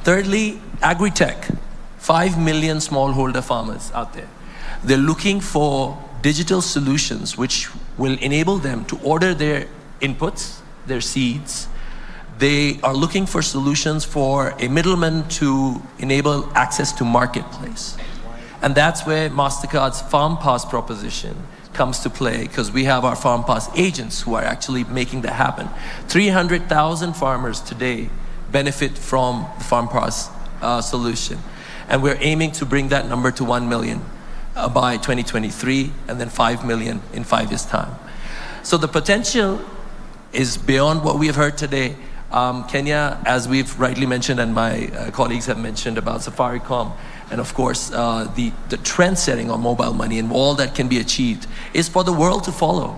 Thirdly, agri-tech. 5 million smallholder farmers out there. They're looking for digital solutions which will enable them to order their inputs, their seeds. They are looking for solutions for a middleman to enable access to marketplace. And that's where MasterCard's Farm Pass proposition comes to play, because we have our Farm Pass agents who are actually making that happen. 300,000 farmers today benefit from the Farm Pass solution. And we're aiming to bring that number to 1 million by 2023, and then 5 million in 5 years' time. So the potential is beyond what we have heard today. Kenya, as we've rightly mentioned, and my colleagues have mentioned about Safaricom, and of course, the trend setting on mobile money and all that can be achieved is for the world to follow.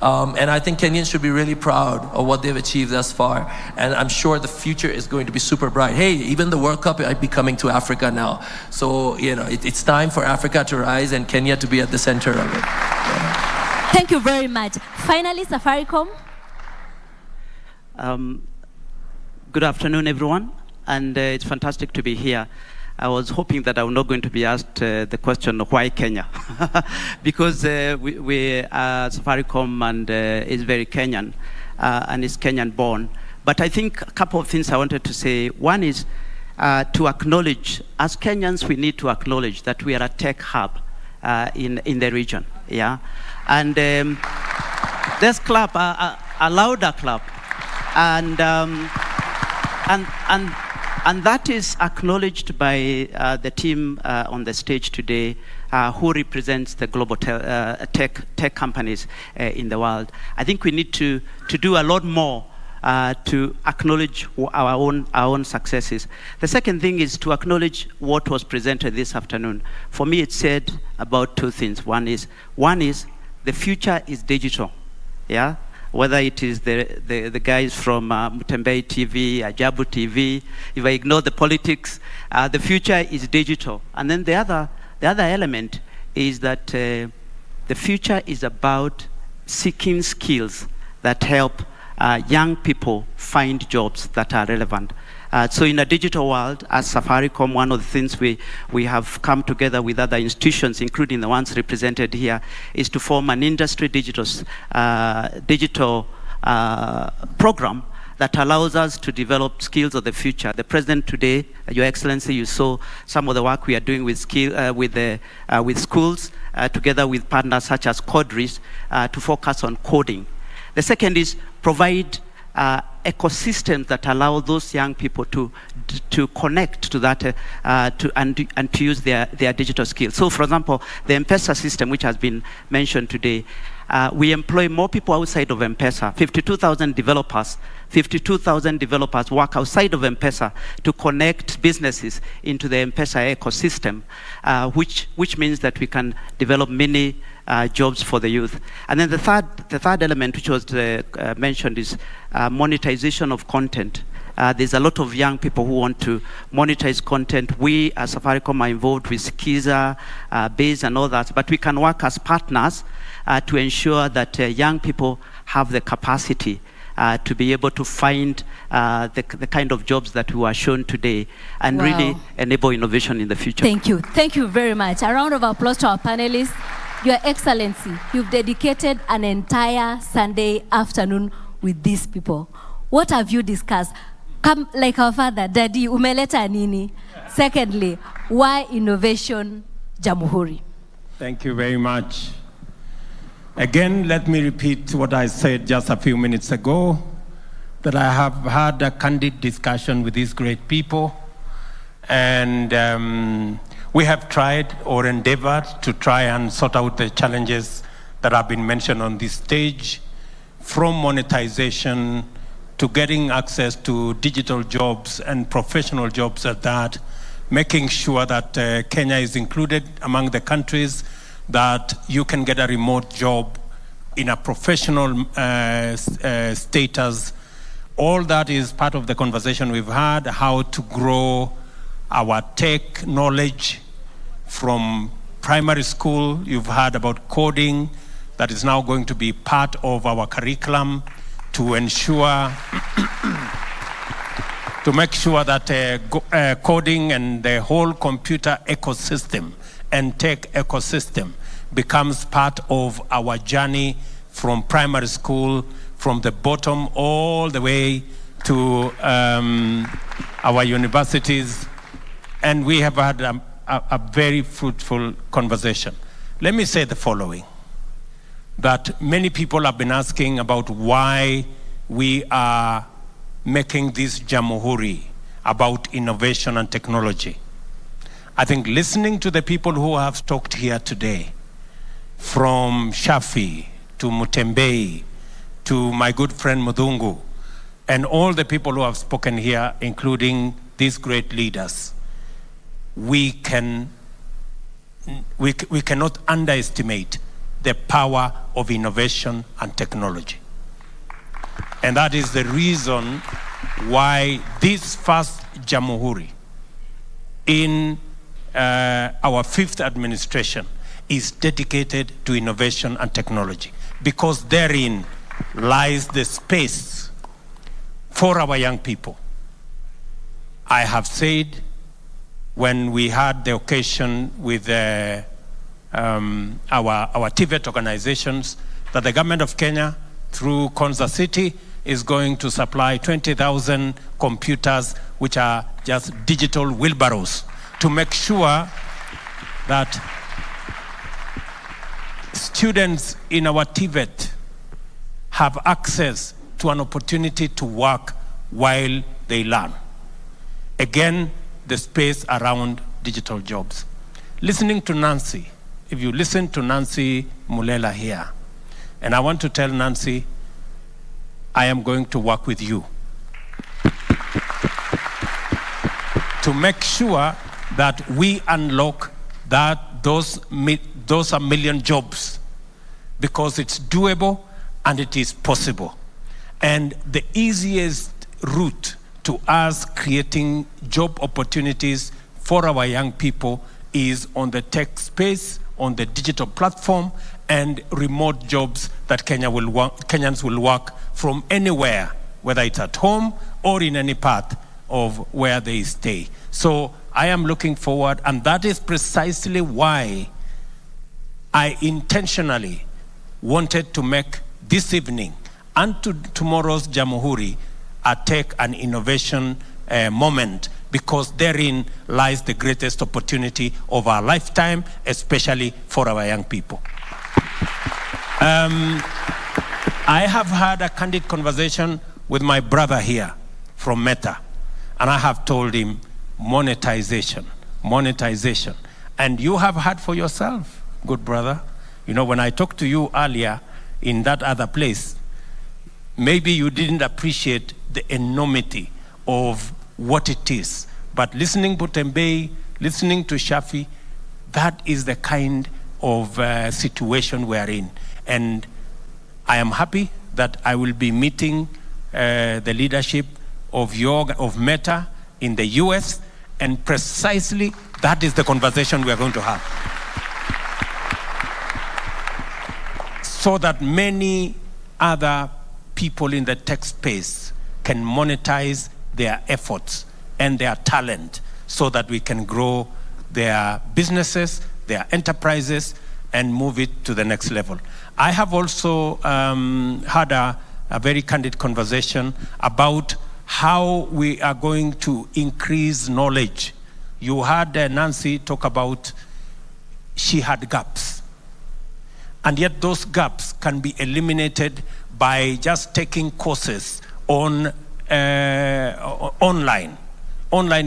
And I think Kenyans should be really proud of what they've achieved thus far. And I'm sure the future is going to be super bright. Hey, even the World Cup might be coming to Africa now. So, you know, it's time for Africa to rise and Kenya to be at the center of it. Yeah. Thank you very much. Finally, Safaricom. Good afternoon, everyone. And it's fantastic to be here. I was hoping that I was not going to be asked the question, why Kenya? Because we Safaricom and is very Kenyan and is Kenyan born. But I think a couple of things I wanted to say. One is to acknowledge, as Kenyans, we need to acknowledge that we are a tech hub in the region. Yeah, and let's clap, a louder clap, and that is acknowledged by the team on the stage today, who represents the global tech companies in the world. I think we need to do a lot more to acknowledge our own successes. The second thing is to acknowledge what was presented this afternoon. For me, it said about two things. One is the future is digital. Yeah. Whether it is the guys from Mutembei TV, Ajabu TV, if I ignore the politics, the future is digital. And then the other element is that the future is about seeking skills that help young people find jobs that are relevant. So in a digital world, as Safaricom, one of the things we have come together with other institutions, including the ones represented here, is to form an industry digital program that allows us to develop skills of the future. The President today, Your Excellency, you saw some of the work we are doing with schools, together with partners such as Codris, to focus on coding. The second is provide ecosystems that allow those young people to connect to that and to use their digital skills. So, for example, the M-Pesa system, which has been mentioned today, we employ more people outside of M-Pesa. 52,000 developers work outside of M-Pesa to connect businesses into the M-Pesa ecosystem, which means that we can develop many jobs for the youth. And then the third element, which was mentioned, is monetization of content. There's a lot of young people who want to monetize content. We as Safaricom are involved with Skiza, Base and all that, but we can work as partners to ensure that young people have the capacity to be able to find the kind of jobs that we were shown today and really enable innovation in the future. Thank you. Thank you very much. A round of applause to our panelists. Your Excellency, you've dedicated an entire Sunday afternoon with these people. What have you discussed? Come like our father, Daddy, umeleta nini? Secondly, why innovation Jamhuri? Thank you very much. Again, let me repeat what I said just a few minutes ago, that I have had a candid discussion with these great people, and we have tried or endeavored to try and sort out the challenges that have been mentioned on this stage, from monetization to getting access to digital jobs and professional jobs at that, making sure that Kenya is included among the countries that you can get a remote job in a professional status. All that is part of the conversation we've had, how to grow our tech knowledge from primary school. You've heard about coding, that is now going to be part of our curriculum to ensure to make sure that coding and the whole computer ecosystem and tech ecosystem becomes part of our journey from primary school, from the bottom all the way to our universities. And we have had a very fruitful conversation. Let me say the following, that many people have been asking about why we are making this Jamhuri about innovation and technology. I think listening to the people who have talked here today, from Shafi to Mutembei to my good friend Mudungu, and all the people who have spoken here, including these great leaders, we cannot underestimate the power of innovation and technology. And that is the reason why this first Jamhuri in our fifth administration is dedicated to innovation and technology, because therein lies the space for our young people. I have said when we had the occasion with our TVET organizations that the government of Kenya, through Konza City, is going to supply 20,000 computers, which are just digital wheelbarrows, to make sure that students in our TVET have access to an opportunity to work while they learn. Again, the space around digital jobs. Listening to Nancy, if you listen to Nancy Mulela here, and I want to tell Nancy, I am going to work with you to make sure that we unlock those a million jobs, because it's doable and it is possible. And the easiest route to us creating job opportunities for our young people is on the tech space, on the digital platform, and remote jobs that Kenyans will work from anywhere, whether it's at home or in any part of where they stay. So I am looking forward, and that is precisely why I intentionally wanted to make this evening and tomorrow's Jamhuri a tech and innovation moment, because therein lies the greatest opportunity of our lifetime, especially for our young people. I have had a candid conversation with my brother here from Meta, and I have told him monetization. And you have heard for yourself, good brother. You know, when I talked to you earlier in that other place, maybe you didn't appreciate the enormity of what it is. But listening to Tembei, listening to Shafi, that is the kind of situation we're in. And I am happy that I will be meeting the leadership of Meta in the US, and precisely that is the conversation we are going to have. So that many other people in the tech space can monetize their efforts and their talent, so that we can grow their businesses, their enterprises, and move it to the next level. I have also had a very candid conversation about how we are going to increase knowledge. You heard Nancy talk about she had gaps. And yet those gaps can be eliminated by just taking courses on online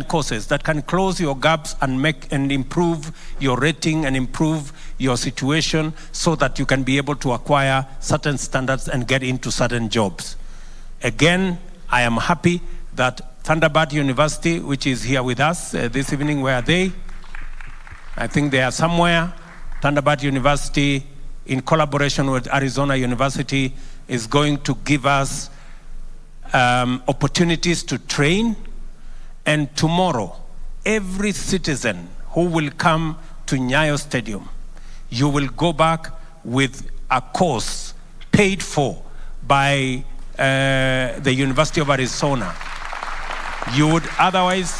courses that can close your gaps and improve your rating and improve your situation, so that you can be able to acquire certain standards and get into certain jobs. Again, I am happy that Thunderbird University, which is here with us this evening, where are they? I think they are somewhere. Thunderbird University, in collaboration with Arizona University, is going to give us opportunities to train. And tomorrow, every citizen who will come to Nyayo Stadium, you will go back with a course paid for by the University of Arizona You would otherwise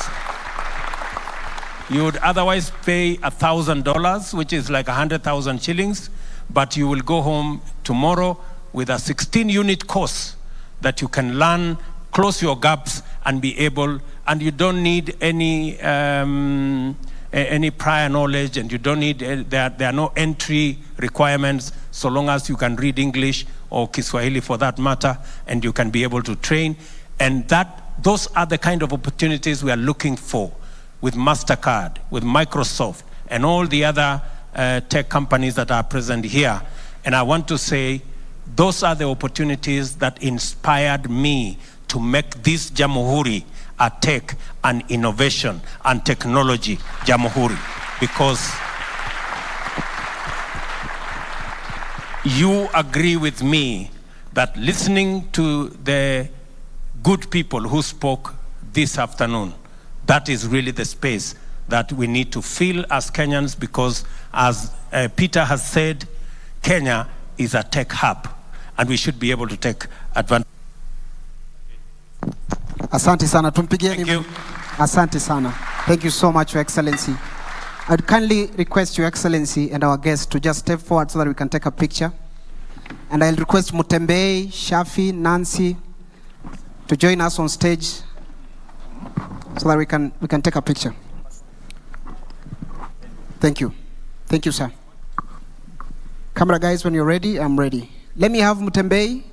pay $1,000, which is like 100,000 shillings, but you will go home tomorrow with a 16-unit course that you can learn, close your gaps, and be able, and you don't need any prior knowledge, and you don't need, there are no entry requirements, so long as you can read English or Kiswahili for that matter, and you can be able to train. And those are the kind of opportunities we are looking for with MasterCard, with Microsoft, and all the other tech companies that are present here. And I want to say, those are the opportunities that inspired me to make this Jamhuri a tech and innovation and technology Jamhuri, because you agree with me that listening to the good people who spoke this afternoon, that is really the space that we need to fill as Kenyans, because as Peter has said, Kenya is a tech hub, and we should be able to take advantage. Asante sana, tumpigieni. Thank you. Asante sana. Thank you so much, Your Excellency. I'd kindly request Your Excellency and our guests to just step forward so that we can take a picture. And I'll request Mutembei, Shafi, Nancy to join us on stage so that we can take a picture. Thank you. Thank you, sir. Camera guys, when you're ready, I'm ready. Let me have Mutembei.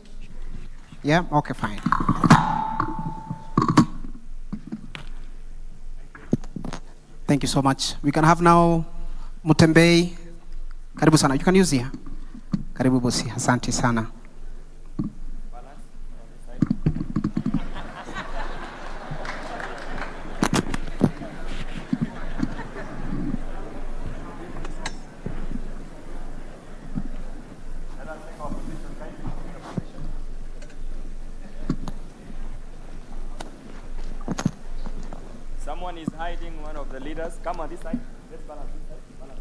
Yeah, okay, fine. Thank you so much. We can have now Mutembei. Karibu sana. You can use here. Karibu bosi. Asante sana. Someone is hiding one of the leaders. Come on this side. Let's balance this side. Balance.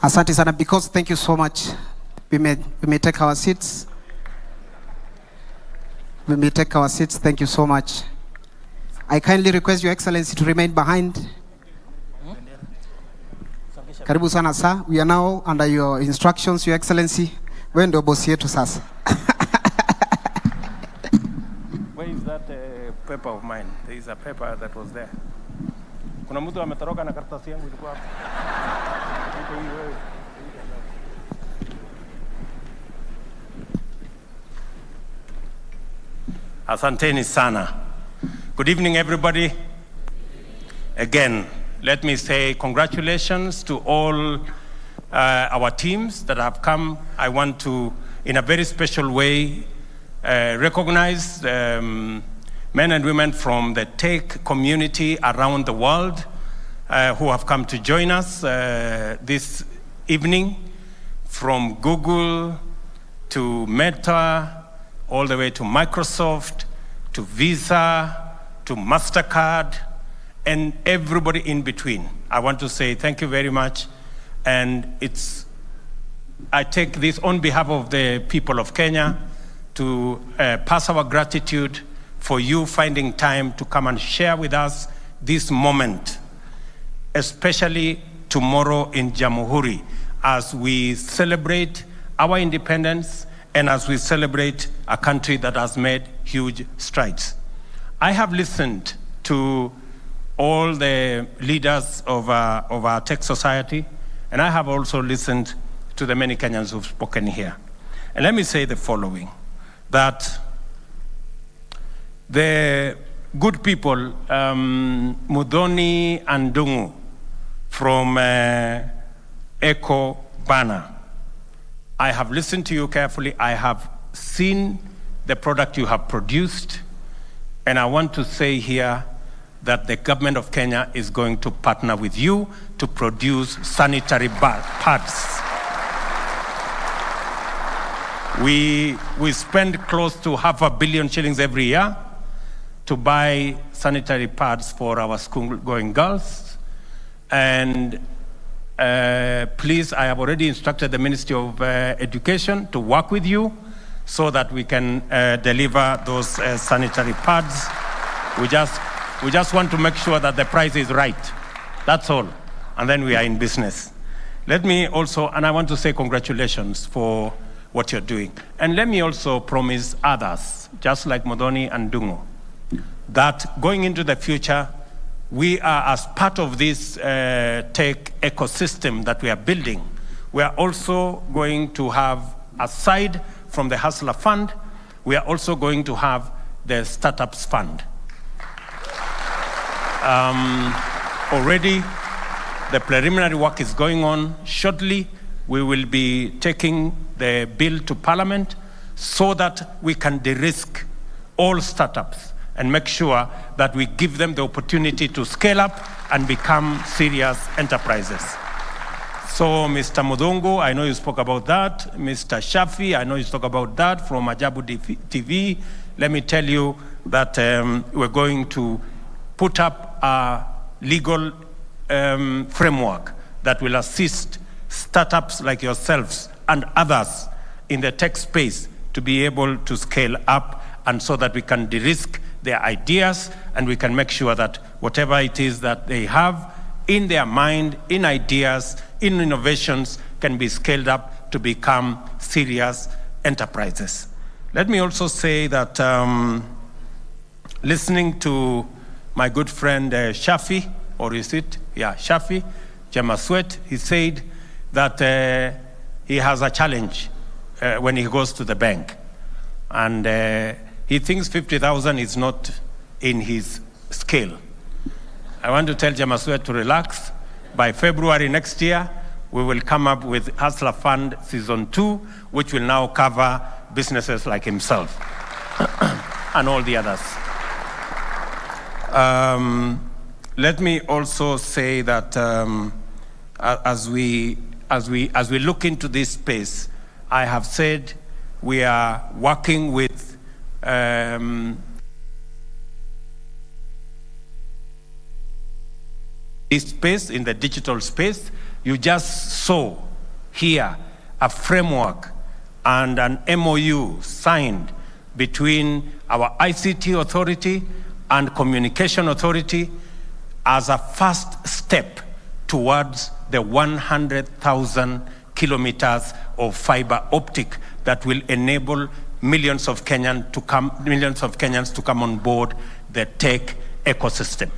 Asante sana, because thank you so much. We may take our seats. We may take our seats. Thank you so much. I kindly request Your Excellency to remain behind. Karibu sana sir. We are now under your instructions, Your Excellency. Wewe ndio bosi yetu sasa. Where is that paper of mine? There is a paper that was there. Kuna mtu ametoroka na karatasi yangu ilikuwa hapo. Asanteni sana. Good evening, everybody. Again, let me say congratulations to all our teams that have come. I want to, in a very special way, recognize men and women from the tech community around the world who have come to join us this evening, from Google to Meta, all the way to Microsoft, to Visa, to MasterCard, and everybody in between. I want to say thank you very much. And I take this on behalf of the people of Kenya to pass our gratitude for you finding time to come and share with us this moment, especially tomorrow in Jamhuri, as we celebrate our independence and as we celebrate a country that has made huge strides. I have listened to all the leaders of our tech society, and I have also listened to the many Kenyans who've spoken here. And let me say the following, that the good people, Mudhoni and Dungu from Echo Bana, I have listened to you carefully. I have seen the product you have produced, and I want to say here that the government of Kenya is going to partner with you to produce sanitary pads. We spend close to 500 million shillings every year to buy sanitary pads for our school-going girls. And please, I have already instructed the Ministry of Education to work with you so that we can deliver those sanitary pads. We just want to make sure that the price is right. That's all. And then we are in business. Let me also, and I want to say congratulations for what you're doing. And let me also promise others, just like Modoni and Dungo, that going into the future, we are, as part of this tech ecosystem that we are building, we are also going to have, aside from the Hustler Fund, we are also going to have the Startups Fund. Already, the preliminary work is going on. Shortly, we will be taking the bill to Parliament so that we can de-risk all startups and make sure that we give them the opportunity to scale up and become serious enterprises. So, Mr. Mudongo, I know you spoke about that. Mr. Shafi, I know you spoke about that from Ajabu TV. Let me tell you that we're going to put up a legal framework that will assist startups like yourselves and others in the tech space to be able to scale up, and so that we can de-risk their ideas and we can make sure that whatever it is that they have in their mind, in ideas, in innovations, can be scaled up to become serious enterprises. Let me also say that listening to my good friend Shafi, or is it? Yeah, Shafi, Jamaswet, he said that he has a challenge when he goes to the bank. And he thinks 50,000 is not in his scale. I want to tell Jamaswet to relax. By February next year, we will come up with Hustler Fund Season 2, which will now cover businesses like himself and all the others. Let me also say that as we look into this space, I have said we are working with this space, in the digital space. You just saw here a framework and an MOU signed between our ICT authority and communication authority as a first step towards the 100,000 kilometers of fiber optic that will enable millions of Kenyans to come on board the tech ecosystem.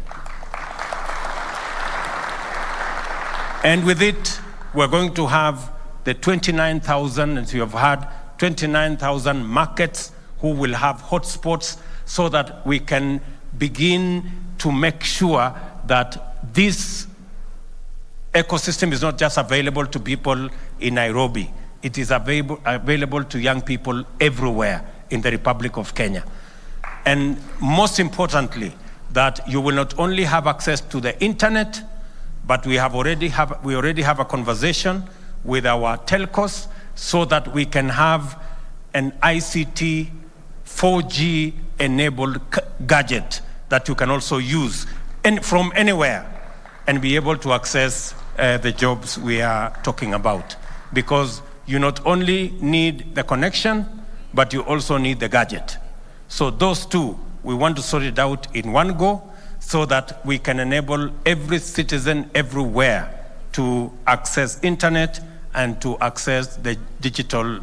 And with it, we're going to have the 29,000, as you have heard, 29,000 markets who will have hotspots, so that we can begin to make sure that this ecosystem is not just available to people in Nairobi. It is available to young people everywhere in the Republic of Kenya. And most importantly, that you will not only have access to the internet, but we already have a conversation with our telcos so that we can have an ICT 4G enabled gadget that you can also use from anywhere and be able to access the jobs we are talking about. Because you not only need the connection, but you also need the gadget. So those two, we want to sort it out in one go, so that we can enable every citizen everywhere to access internet and to access the digital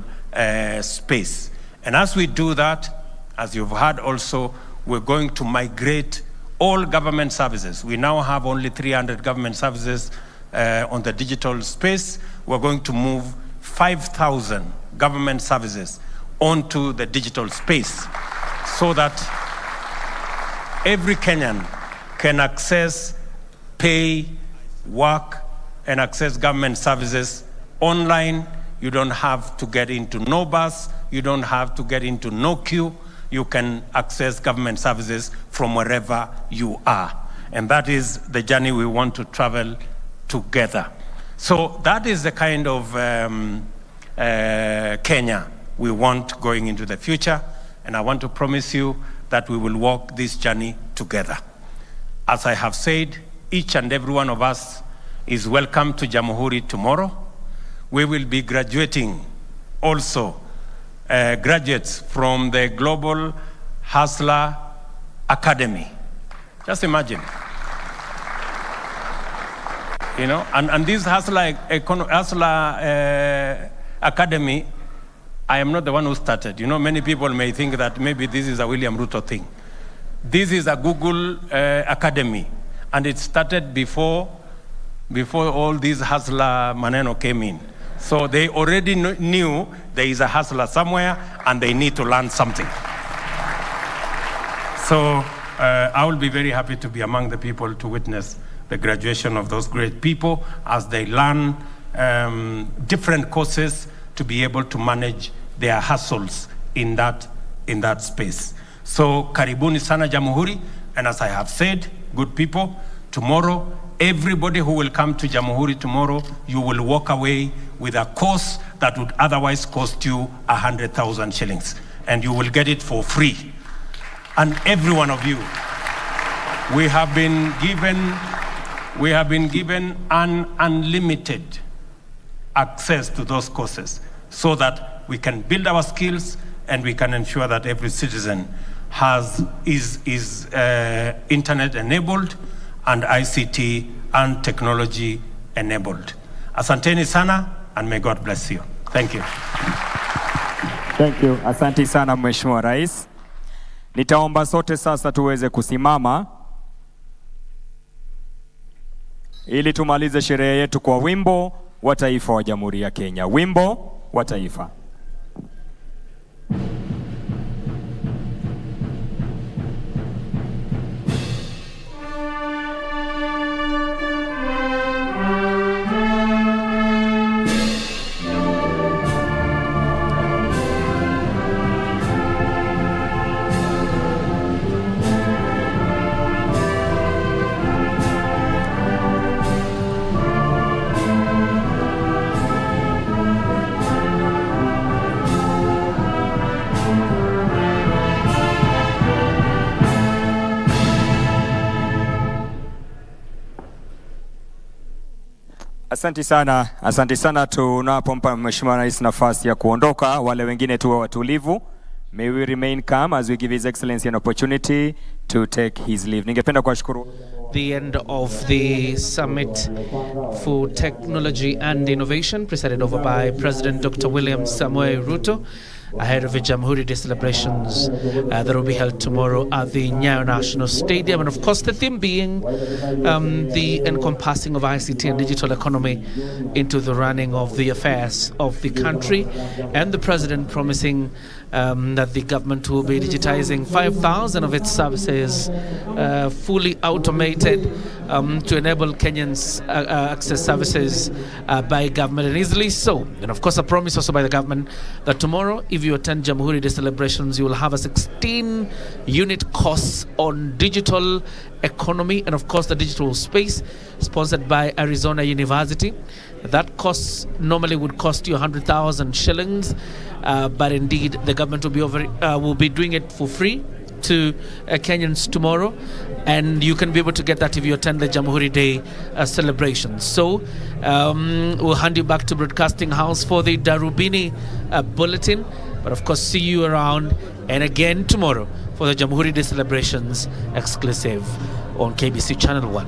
space. And as we do that, as you've heard also, we're going to migrate all government services. We now have only 300 government services on the digital space. We're going to move 5,000 government services onto the digital space, so that every Kenyan can access, pay, work, and access government services online. You don't have to get into no bus. You don't have to get into no queue. You can access government services from wherever you are. And that is the journey we want to travel together. So that is the kind of Kenya we want going into the future. And I want to promise you that we will walk this journey together. As I have said, each and every one of us is welcome to Jamhuri tomorrow. We will be graduating also graduates from the Global Hustler Academy. Just imagine. You know, and this Hustler Academy, I am not the one who started. You know, many people may think that maybe this is a William Ruto thing. This is a Google Academy, and it started before all these Hustler Maneno came in. So they already knew there is a hustler somewhere, and they need to learn something. So I will be very happy to be among the people to witness the graduation of those great people as they learn different courses to be able to manage their hustles in that space. So karibuni sana Jamhuri, and as I have said, good people, tomorrow, everybody who will come to Jamhuri tomorrow, you will walk away with a course that would otherwise cost you 100,000 shillings, and you will get it for free. And every one of you, we have been given an unlimited access to those courses so that we can build our skills and we can ensure that every citizen is internet enabled and ICT and technology enabled. Asanteni sana, and may God bless you. Thank you. Thank you. Asante sana Mheshimiwa Rais. Nitaomba sote sasa tuweze kusimama ili tumalize sherehe yetu kwa wimbo wa taifa wa Jamhuri ya Kenya. Wimbo wa taifa. Asante sana. Tunapompa Mheshimiwa Rais nafasi ya kuondoka, wale wengine tuwe watulivu. May we remain calm as we give His Excellency an opportunity to take his leave. Ningependa kuwashukuru. The end of the Summit for Technology and Innovation, presided over by President Dr. William Samoei Ruto, ahead of the Jamhuri Day celebrations that will be held tomorrow at the Nyayo National Stadium. And of course, the theme being the encompassing of ICT and digital economy into the running of the affairs of the country. And the President promising that the government will be digitizing 5,000 of its services, fully automated, to enable Kenyans access services by government and easily so. And of course, a promise also by the government that tomorrow, if you attend Jamhuri Day celebrations, you will have a 16-unit course on digital economy and of course the digital space, sponsored by Arizona University. That course normally would cost you 100,000 shillings, but indeed the government will be doing it for free to Kenyans tomorrow, and you can be able to get that if you attend the Jamhuri Day celebration. So we'll hand you back to Broadcasting House for the Darubini bulletin, but of course see you around and again tomorrow for the Jamhuri Day celebrations exclusive on KBC Channel 1.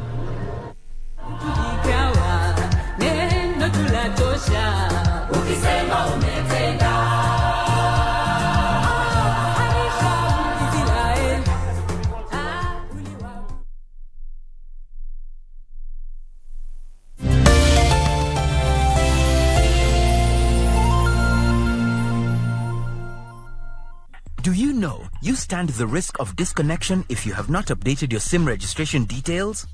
Do you know you stand the risk of disconnection if you have not updated your SIM registration details?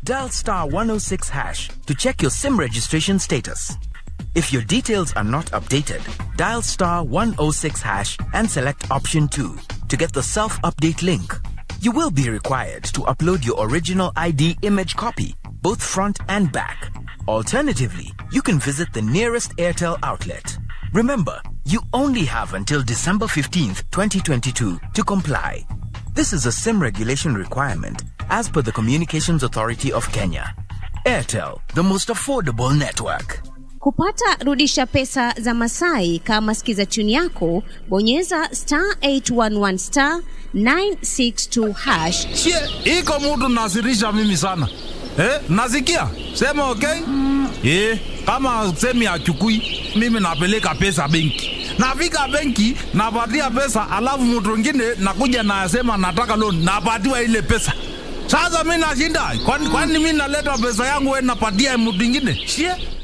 Dial *106# to check your SIM registration status. If your details are not updated, dial *106# and select option 2 to get the self-update link. You will be required to upload your original ID image copy, both front and back. Alternatively, you can visit the nearest Airtel outlet. Remember, you only have until December 15th, 2022 to comply. This is a SIM regulation requirement as per the Communications Authority of Kenya. Airtel, the most affordable network. Kupata rudisha pesa za Masai kama skiza tuni yako, bonyeza *811 *962#. Iko mtu nasirisha mimi sana. Nasikia? Sema okay? Kama semi achukui, mimi napeleka pesa benki. Nafika benki, napatia pesa, alafu mtu mwingine nakuja na asema nataka loan, napatiwa ile pesa. Sasa mimi nashinda. Kwani mimi naleta pesa yangu wewe napatia mtu mwingine?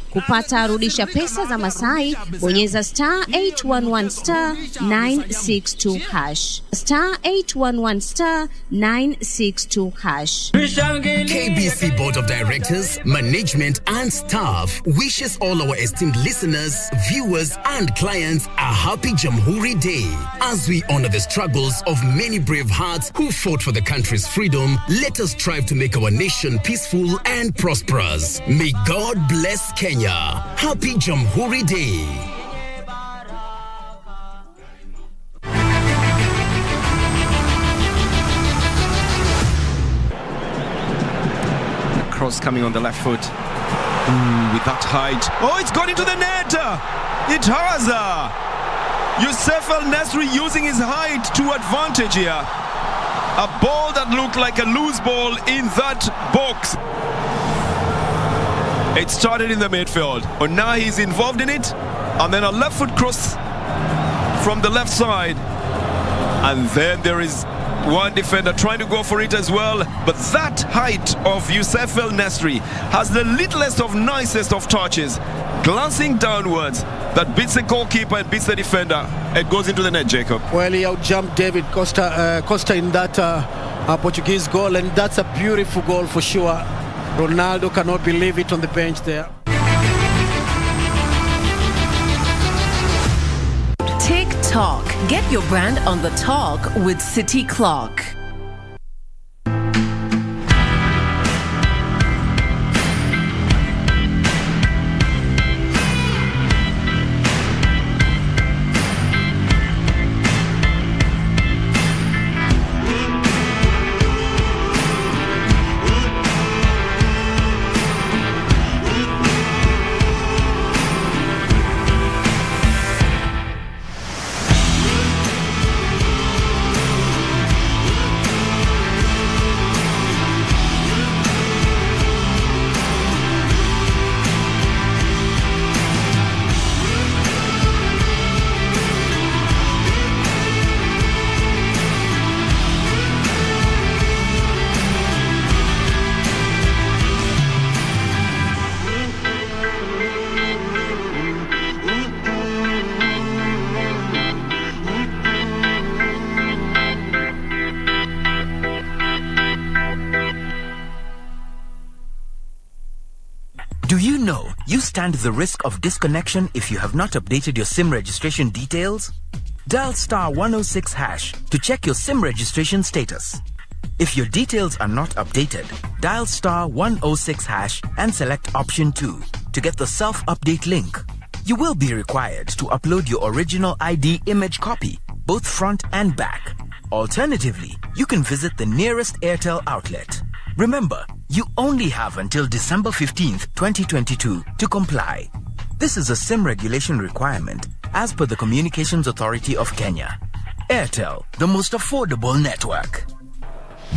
Kupata rudisha pesa za Masai, bonyeza *811 *962#. *811 *962#. KBC Board of Directors, Management and Staff wishes all our esteemed listeners, viewers and clients a happy Jamhuri Day. As we honor the struggles of many brave hearts who fought for the country's freedom, let us strive to make our nation peaceful and prosperous. May God bless Kenya. Happy Jamhuri Day. Cross coming on the left foot. With that height. Oh, it's gone into the net. It has. Youssef El-Nesri using his height to advantage here. A ball that looked like a loose ball in that box. It started in the midfield, but now he's involved in it, and then a left foot cross from the left side, and then there is one defender trying to go for it as well, but that height of Youssef El-Nesri has the littlest of nicest of touches, glancing downwards, that beats the goalkeeper and beats the defender. It goes into the net, Jacob. Well, he outjumped David Costa in that Portuguese goal, and that's a beautiful goal for sure. Ronaldo cannot believe it on the bench there. TikTok. Get your brand on the talk with City Clock. Do you know you stand the risk of disconnection if you have not updated your SIM registration details? Dial *106# to check your SIM registration status. If your details are not updated, dial *106# and select option 2 to get the self-update link. You will be required to upload your original ID image copy, both front and back. Alternatively, you can visit the nearest Airtel outlet. Remember, you only have until December 15th, 2022 to comply. This is a SIM regulation requirement as per the Communications Authority of Kenya. Airtel, the most affordable network.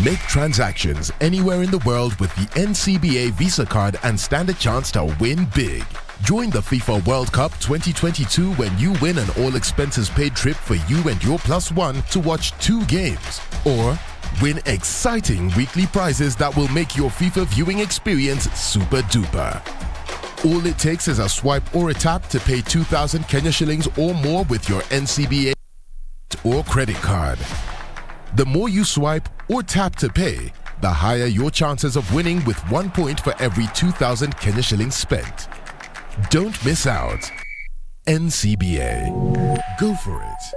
Make transactions anywhere in the world with the NCBA Visa card and stand a chance to win big. Join the FIFA World Cup 2022 when you win an all-expenses-paid trip for you and your +1 to watch 2 games. Or win exciting weekly prizes that will make your FIFA viewing experience super duper. All it takes is a swipe or a tap to pay 2,000 Kenya shillings or more with your NCBA or credit card. The more you swipe or tap to pay, the higher your chances of winning with 1 point for every 2,000 Kenya shillings spent. Don't miss out. NCBA. Go for it.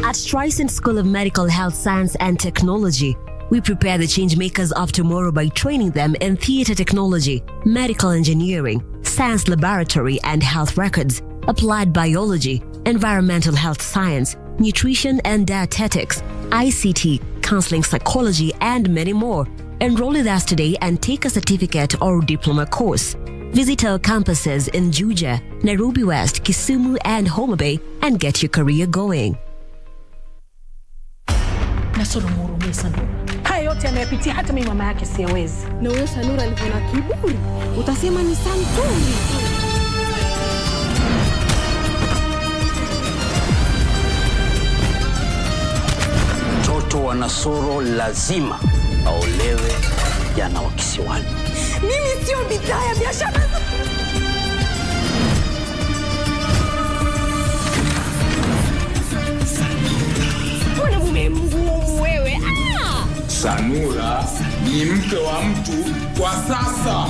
At Streisand School of Medical Health Science and Technology, we prepare the change makers of tomorrow by training them in theater technology, medical engineering, science laboratory and health records, applied biology, environmental health science, nutrition and dietetics, ICT, counseling psychology, and many more. Enroll with us today and take a certificate or diploma course. Visit our campuses in Juja, Nairobi West, Kisumu, and Homa Bay and get your career going. Nasoro murume sana. Haya yote anayopitia hata mimi mama yake siwezi. Na wewe Sanura alivyo na kiburi, utasema ni santuri. Mtoto wa Nasoro lazima aolewe jana wa kisiwani. Mimi sio bidhaa ya biashara. Mbona mume mgumu wewe? Sanura ni mke wa mtu kwa sasa.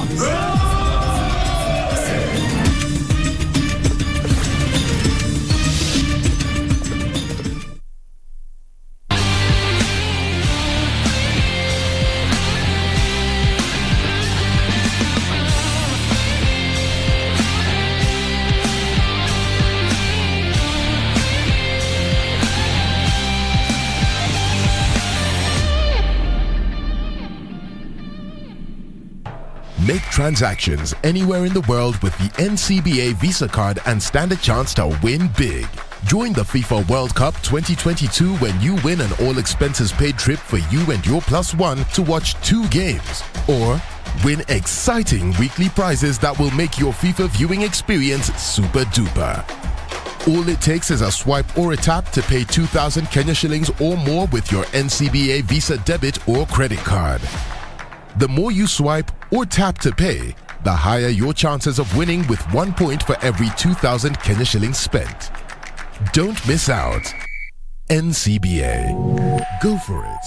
Make transactions anywhere in the world with the NCBA Visa card and stand a chance to win big. Join the FIFA World Cup 2022 when you win an all-expenses-paid trip for you and your +1 to watch 2 games. Or win exciting weekly prizes that will make your FIFA viewing experience super duper. All it takes is a swipe or a tap to pay 2,000 Kenya shillings or more with your NCBA Visa debit or credit card. The more you swipe or tap to pay, the higher your chances of winning with 1 point for every 2,000 Kenya shillings spent. Don't miss out. NCBA. Go for it.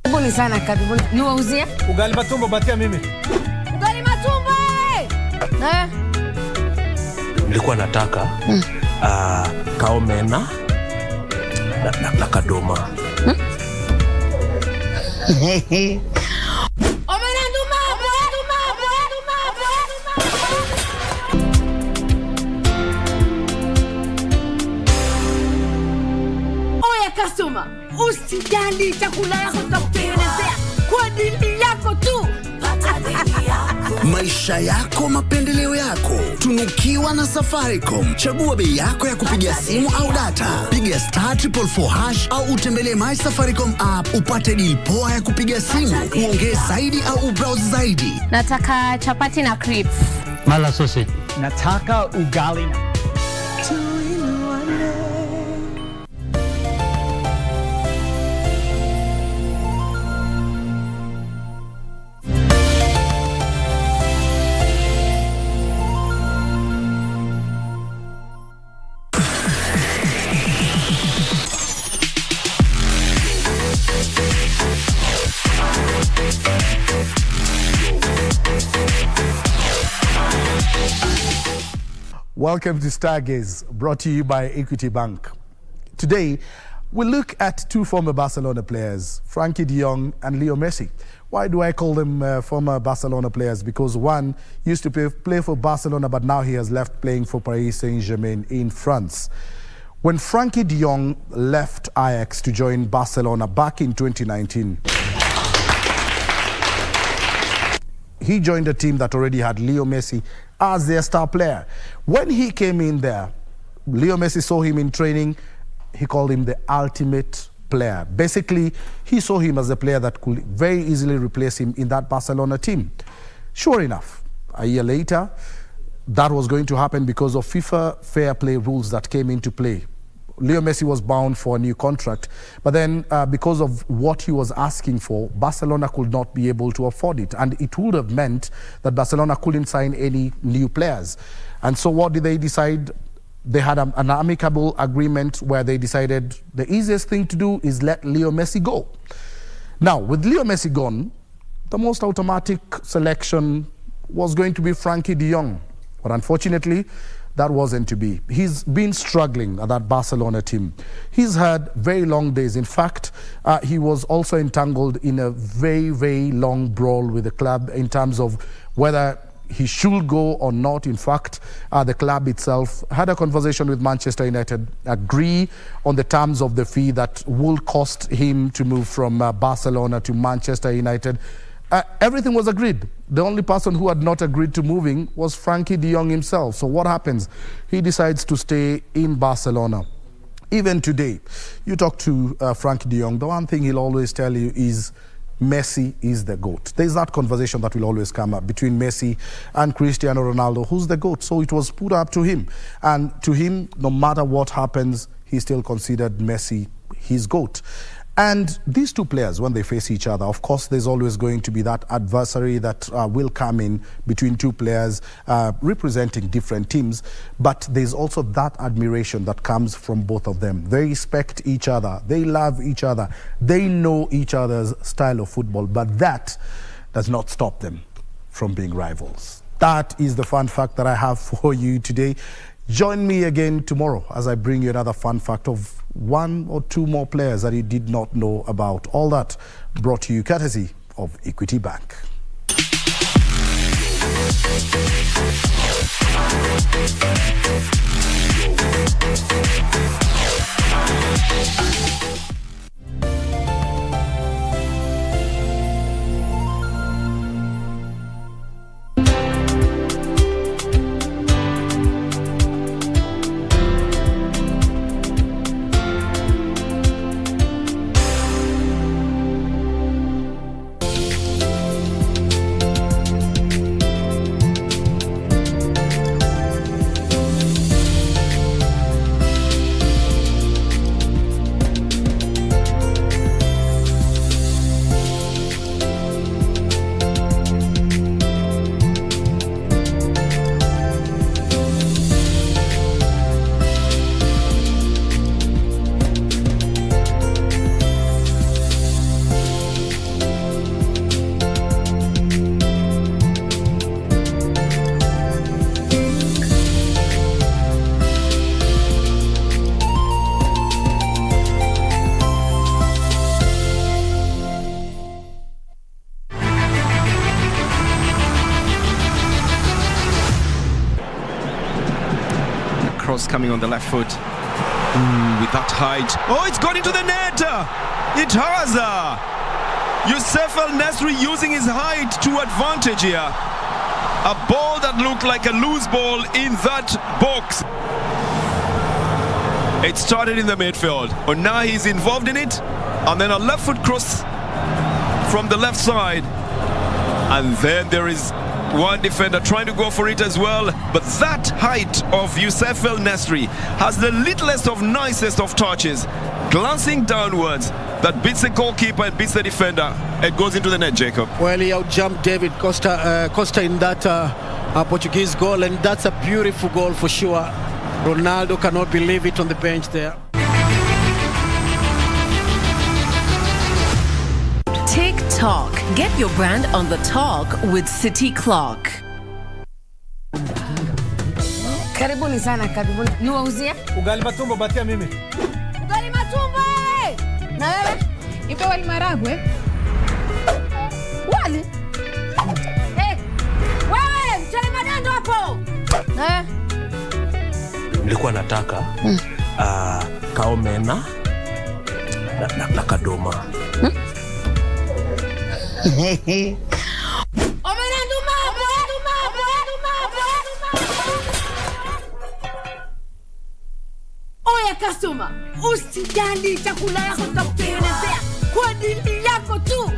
Karibuni sana, karibuni. Niwauzie? Ugali matumbo batia mimi. Ugali matumbo! Nilikuwa nataka kaomena na kadoma. Oya customer, usijali chakula yako tutakutengenezea kwa ajili yako tu. Maisha yako, mapendeleo yako. Tunukiwa na Safaricom. Chagua bei yako ya kupigia simu au data. Piga *444# au utembelee My Safaricom app upate deal poa ya kupiga simu, uongee zaidi au ubrowse zaidi. Nataka chapati na crips. Mala sausage. Nataka ugali na Welcome to Stargaze, brought to you by Equity Bank. Today, we'll look at 2 former Barcelona players, Frankie de Jong and Leo Messi. Why do I call them former Barcelona players? Because one used to play for Barcelona, but now he has left playing for Paris Saint-Germain in France. When Frankie de Jong left Ajax to join Barcelona back in 2019, he joined a team that already had Leo Messi as their star player. When he came in there, Leo Messi saw him in training. He called him the ultimate player. Basically, he saw him as a player that could very easily replace him in that Barcelona team. Sure enough, a year later, that was going to happen because of FIFA fair play rules that came into play. Leo Messi was bound for a new contract, but then because of what he was asking for, Barcelona could not be able to afford it, and it would have meant that Barcelona couldn't sign any new players. And so what did they decide? They had an amicable agreement where they decided the easiest thing to do is let Leo Messi go. Now, with Leo Messi gone, the most automatic selection was going to be Frankie de Jong, but unfortunately, that wasn't to be. He's been struggling at that Barcelona team. He's had very long days. In fact, he was also entangled in a very, very long brawl with the club in terms of whether he should go or not. In fact, the club itself had a conversation with Manchester United, agree on the terms of the fee that will cost him to move from Barcelona to Manchester United. Everything was agreed. The only person who had not agreed to moving was Frankie de Jong himself. So what happens? He decides to stay in Barcelona. Even today, you talk to Frankie de Jong, the one thing he'll always tell you is Messi is the GOAT. There's that conversation that will always come up between Messi and Cristiano Ronaldo. Who's the GOAT? So it was put up to him. And to him, no matter what happens, he still considered Messi his GOAT. And these two players, when they face each other, of course, there's always going to be that adversary that will come in between two players representing different teams. But there's also that admiration that comes from both of them. They respect each other. They love each other. They know each other's style of football. But that does not stop them from being rivals. That is the fun fact that I have for you today. Join me again tomorrow as I bring you another fun fact of one or two more players that you did not know about. All that brought to you courtesy of Equity Bank. Coming on the left foot with that height. Oh, it's gone into the net. It has. Youssef El-Nesri using his height to advantage here. A ball that looked like a loose ball in that box. It started in the midfield, but now he's involved in it. And then a left foot cross from the left side. And then there is one defender trying to go for it as well, but that height of Youssef El-Nesri has the littlest of nicest of touches, glancing downwards, that beats the goalkeeper and beats the defender. It goes into the net, Jacob. Well, he outjumped David Costa in that Portuguese goal, and that's a beautiful goal for sure. Ronaldo cannot believe it on the bench there. TikTok. Get your brand on the talk with City Clock. Karibuni sana, karibuni. Niwauzie? Ugali matumbo batia mimi. Ugali matumbo! Na wewe? Ipe wali maragwe. Wali? Wewe, mchele madando hapo. Nilikuwa nataka kaomena na kadoma. Oya customer, usijali chakula yako tutakutengenezea kwa dili yako tu.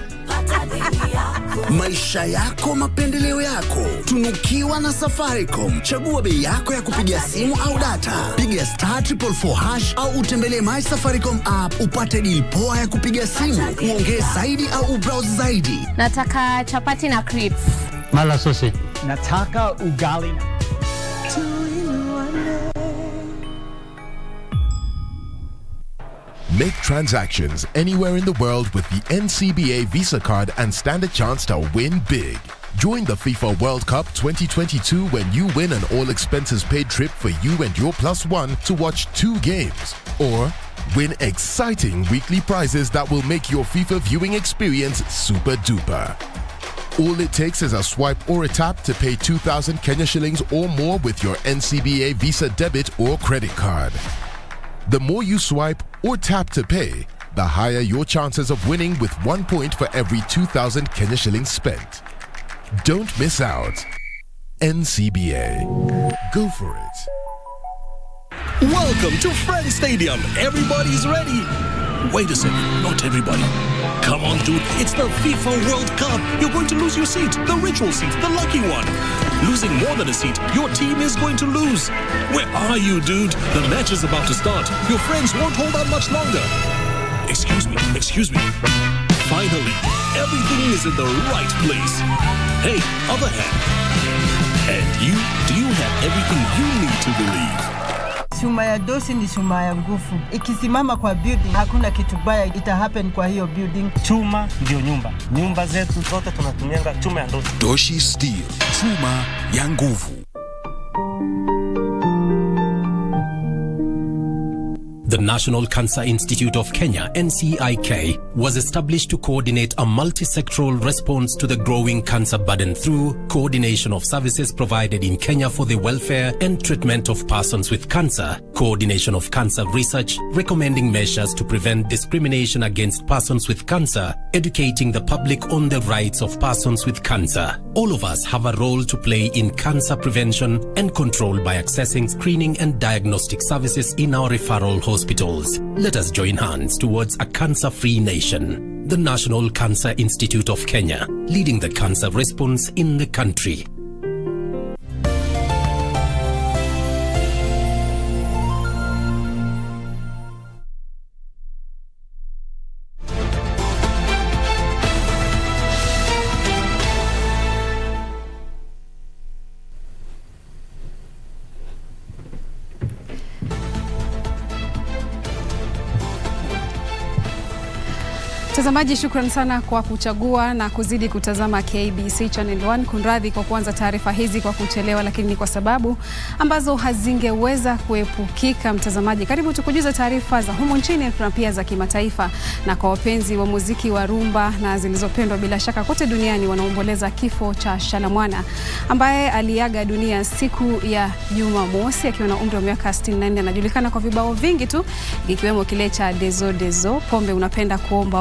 Maisha yako, mapendeleo yako. Tunukiwa na Safaricom. Chagua bei yako ya kupiga simu au data. Piga *444# au utembelee My Safaricom app upate deal poa ya kupiga simu. Uongee zaidi au ubrowse zaidi. Nataka chapati na crips. Mala sausage. Nataka ugali na Make transactions anywhere in the world with the NCBA Visa card and stand a chance to win big. Join the FIFA World Cup 2022 when you win an all-expenses-paid trip for you and your +1 to watch 2 games. Or win exciting weekly prizes that will make your FIFA viewing experience super duper. All it takes is a swipe or a tap to pay 2,000 Kenya shillings or more with your NCBA Visa debit or credit card. The more you swipe or tap to pay, the higher your chances of winning with 1 point for every 2,000 Kenya shillings spent. Don't miss out. NCBA. Go for it. Welcome to Friday Stadium. Everybody's ready. Wait a second, not everybody. Come on, dude. It's the FIFA World Cup. You're going to lose your seat, the ritual seat, the lucky one. Losing more than a seat, your team is going to lose. Where are you, dude? The match is about to start. Your friends won't hold out much longer. Excuse me. Finally, everything is in the right place. Hey, other hand. And you, do you have everything you need to believe? Chuma ya dosi ni chuma ya nguvu. Ikisimama kwa building, hakuna kitu baya ita happen kwa hiyo building. Chuma ndio nyumba. Nyumba zetu zote tunatumianga chuma ya dosi. Doshi Steel, chuma ya nguvu. The National Cancer Institute of Kenya, NCIK, was established to coordinate a multi-sectoral response to the growing cancer burden through coordination of services provided in Kenya for the welfare and treatment of persons with cancer, coordination of cancer research, recommending measures to prevent discrimination against persons with cancer, educating the public on the rights of persons with cancer. All of us have a role to play in cancer prevention and control by accessing screening and diagnostic services in our referral hospitals. Let us join hands towards a cancer-free nation. The National Cancer Institute of Kenya, leading the cancer response in the country. Mtazamaji, shukrani sana kwa kuchagua na kuzidi kutazama KBC Channel 1. Kunradhi kwa kuanza taarifa hizi kwa kuchelewa, lakini ni kwa sababu ambazo hazingeweza kuepukika. Mtazamaji, karibu tukujuza taarifa za humu nchini na pia za kimataifa. Na kwa wapenzi wa muziki wa rumba na zilizopendwa bila shaka kote duniani, wanaomboleza kifo cha Shalamwana ambaye aliaga dunia siku ya Jumamosi akiwa na umri wa miaka 64. Anajulikana kwa vibao vingi tu ikiwemo kile cha Dezo Dezo, pombe unapenda kuomba,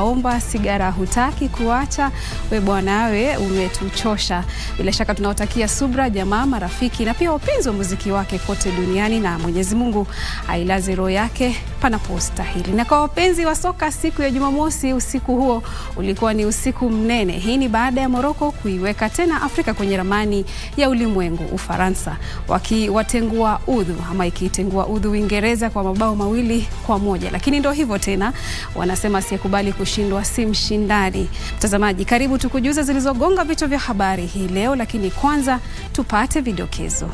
sigara hutaki kuacha, we bwana we umetuchosha. Bila shaka tunawatakia subra jamaa, marafiki na pia wapenzi wa muziki wake kote duniani, na Mwenyezi Mungu ailaze roho yake panapostahili. Na kwa wapenzi wa soka, siku ya Jumamosi, usiku huo ulikuwa ni usiku mnene. Hii ni baada ya Morocco kuiweka tena Afrika kwenye ramani ya ulimwengu, Ufaransa wakiwatengua udhu ama ikitengua udhu Uingereza kwa mabao 2-1. Lakini ndio hivyo tena, wanasema asiyekubali kushindwa si mshindani. Mtazamaji, karibu tukujuza zilizogonga vichwa vya habari hii leo, lakini kwanza tupate vidokezo.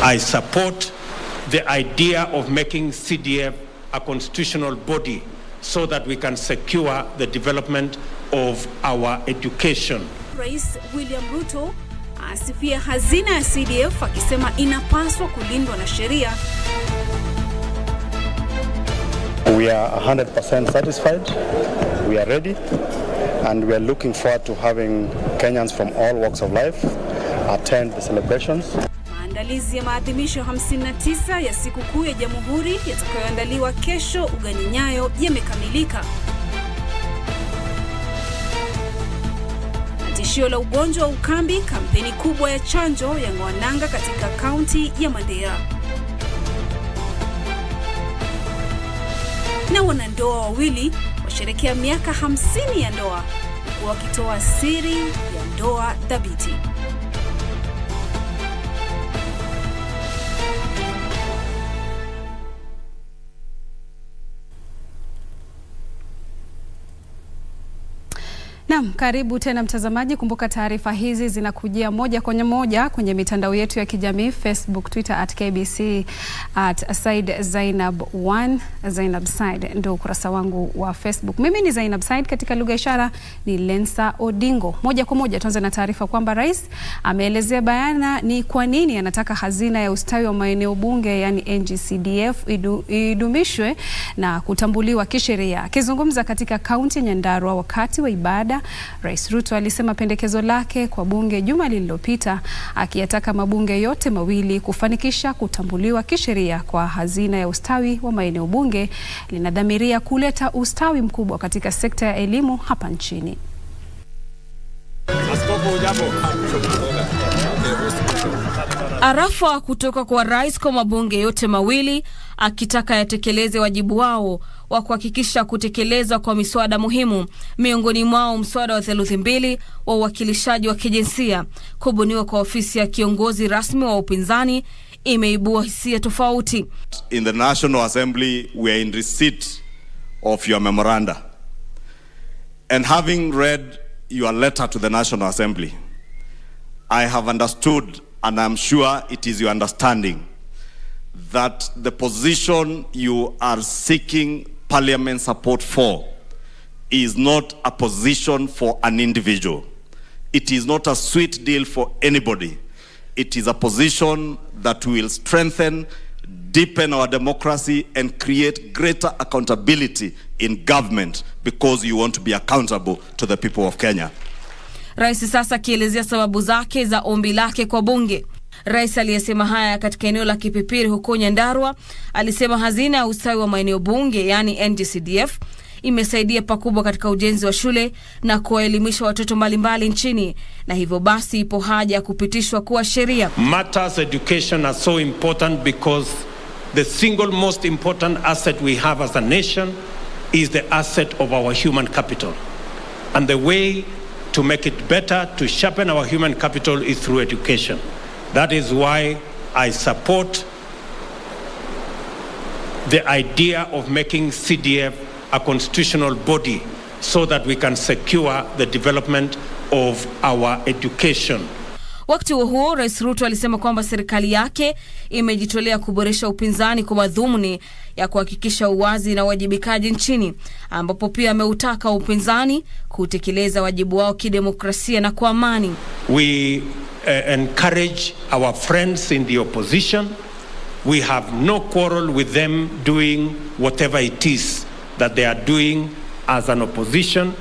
I support the idea of making CDF a constitutional body so that we can secure the development of our education. Rais William Ruto asifia hazina ya CDF akisema inapaswa kulindwa na sheria. We are 100% satisfied. We are ready and we are looking forward to having Kenyans from all walks of life attend the celebrations. Maandalizi ya maadhimisho 59 ya sikukuu ya Jamhuri yatakayoandaliwa kesho ugani Nyayo yamekamilika. Tishio la ugonjwa wa ukambi, kampeni kubwa ya chanjo ya ngwananga katika kaunti ya Mandera. Na wanandoa wawili washerehekea miaka 50 ya ndoa huku wakitoa siri ya ndoa thabiti. Naam, karibu tena mtazamaji. Kumbuka taarifa hizi zinakujia moja kwa moja kwenye mitandao yetu ya kijamii, Facebook, Twitter @KBC @Said Zainab 1 Zainab Said ndio ukurasa wangu wa Facebook. Mimi ni Zainab Said, katika lugha ya ishara ni Lensa Odingo. Moja kwa moja tuanze na taarifa kwamba rais ameelezea bayana ni kwa nini anataka hazina ya ustawi wa maeneo bunge yani NGCDF idumishwe na kutambuliwa kisheria. Akizungumza katika kaunti Nyandarua wakati wa ibada, Rais Ruto alisema pendekezo lake kwa bunge juma lililopita, akiyataka mabunge yote mawili kufanikisha kutambuliwa kisheria kwa hazina ya ustawi wa maeneo bunge linadhamiria kuleta ustawi mkubwa katika sekta ya elimu hapa nchini. Arafa kutoka kwa rais kwa mabunge yote mawili akitaka yatekeleze wajibu wao wa kuhakikisha kutekelezwa kwa miswada muhimu, miongoni mwao mswada wa 2/3 wa uwakilishaji wa kijinsia. Kubuniwa kwa ofisi ya kiongozi rasmi wa upinzani imeibua hisia tofauti. In the National Assembly, we are in receipt of your memoranda. And having read your letter to the National Assembly, I have understood, and I'm sure it is your understanding, that the position you are seeking Parliament support for is not a position for an individual. It is not a sweet deal for anybody. It is a position that will strengthen, deepen our democracy and create greater accountability in government, because you want to be accountable to the people of Kenya. Rais sasa kielezea sababu zake za ombi lake kwa bunge. Rais aliyesema haya katika eneo la Kipipiri huko Nyandarua alisema hazina ya ustawi wa maeneo bunge yani NGCDF imesaidia pakubwa katika ujenzi wa shule na kuwaelimisha watoto mbalimbali nchini, na hivyo basi ipo haja ya kupitishwa kuwa sheria. Matters education are so important because the single most important asset we have as a nation is the asset of our human capital. And the way to make it better, to sharpen our human capital, is through education. That is why I support the idea of making CDF a constitutional body so that we can secure the development of our education. Wakati huo Rais Ruto alisema kwamba serikali yake imejitolea kuboresha upinzani kwa madhumuni ya kuhakikisha uwazi na wajibikaji nchini, ambapo pia ameutaka upinzani kutekeleza wajibu wao kidemokrasia na kwa amani. We encourage our friends in the opposition. We have no quarrel with them doing whatever it is that they are doing as an opposition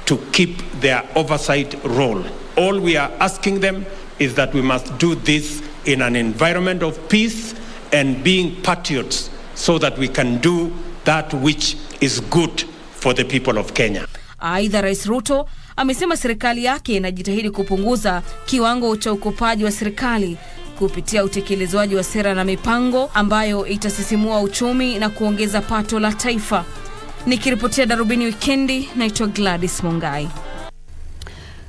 to keep their oversight role. All we are asking them is that we must do this in an environment of peace and being patriots, so that we can do that which is good for the people of Kenya. Aidha, Rais Ruto amesema serikali yake inajitahidi kupunguza kiwango cha ukopaji wa serikali kupitia utekelezwaji wa sera na mipango ambayo itasisimua uchumi na kuongeza pato la taifa. Nikiripotia Darubini Wikendi, naitwa Gladys Mongai.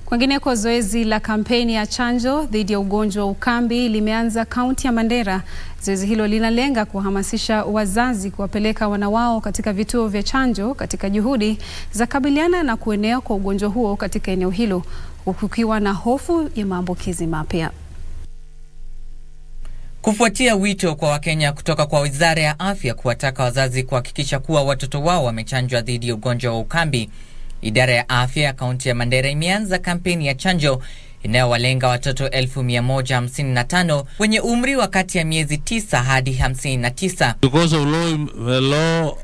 Kwingineko, zoezi la kampeni ya chanjo dhidi ya ugonjwa wa ukambi limeanza kaunti ya Mandera. Zoezi hilo linalenga kuhamasisha wazazi kuwapeleka wana wao katika vituo vya chanjo katika juhudi za kabiliana na kuenea kwa ugonjwa huo katika eneo hilo, kukiwa na hofu ya maambukizi mapya. Kufuatia wito kwa Wakenya kutoka kwa Wizara ya Afya kuwataka wazazi kuhakikisha kuwa watoto wao wamechanjwa dhidi ya ugonjwa wa ukambi, Idara ya Afya ya kaunti ya Mandera imeanza kampeni ya chanjo inayowalenga watoto 1155 wenye umri wa kati ya miezi 9 hadi 59. Because of low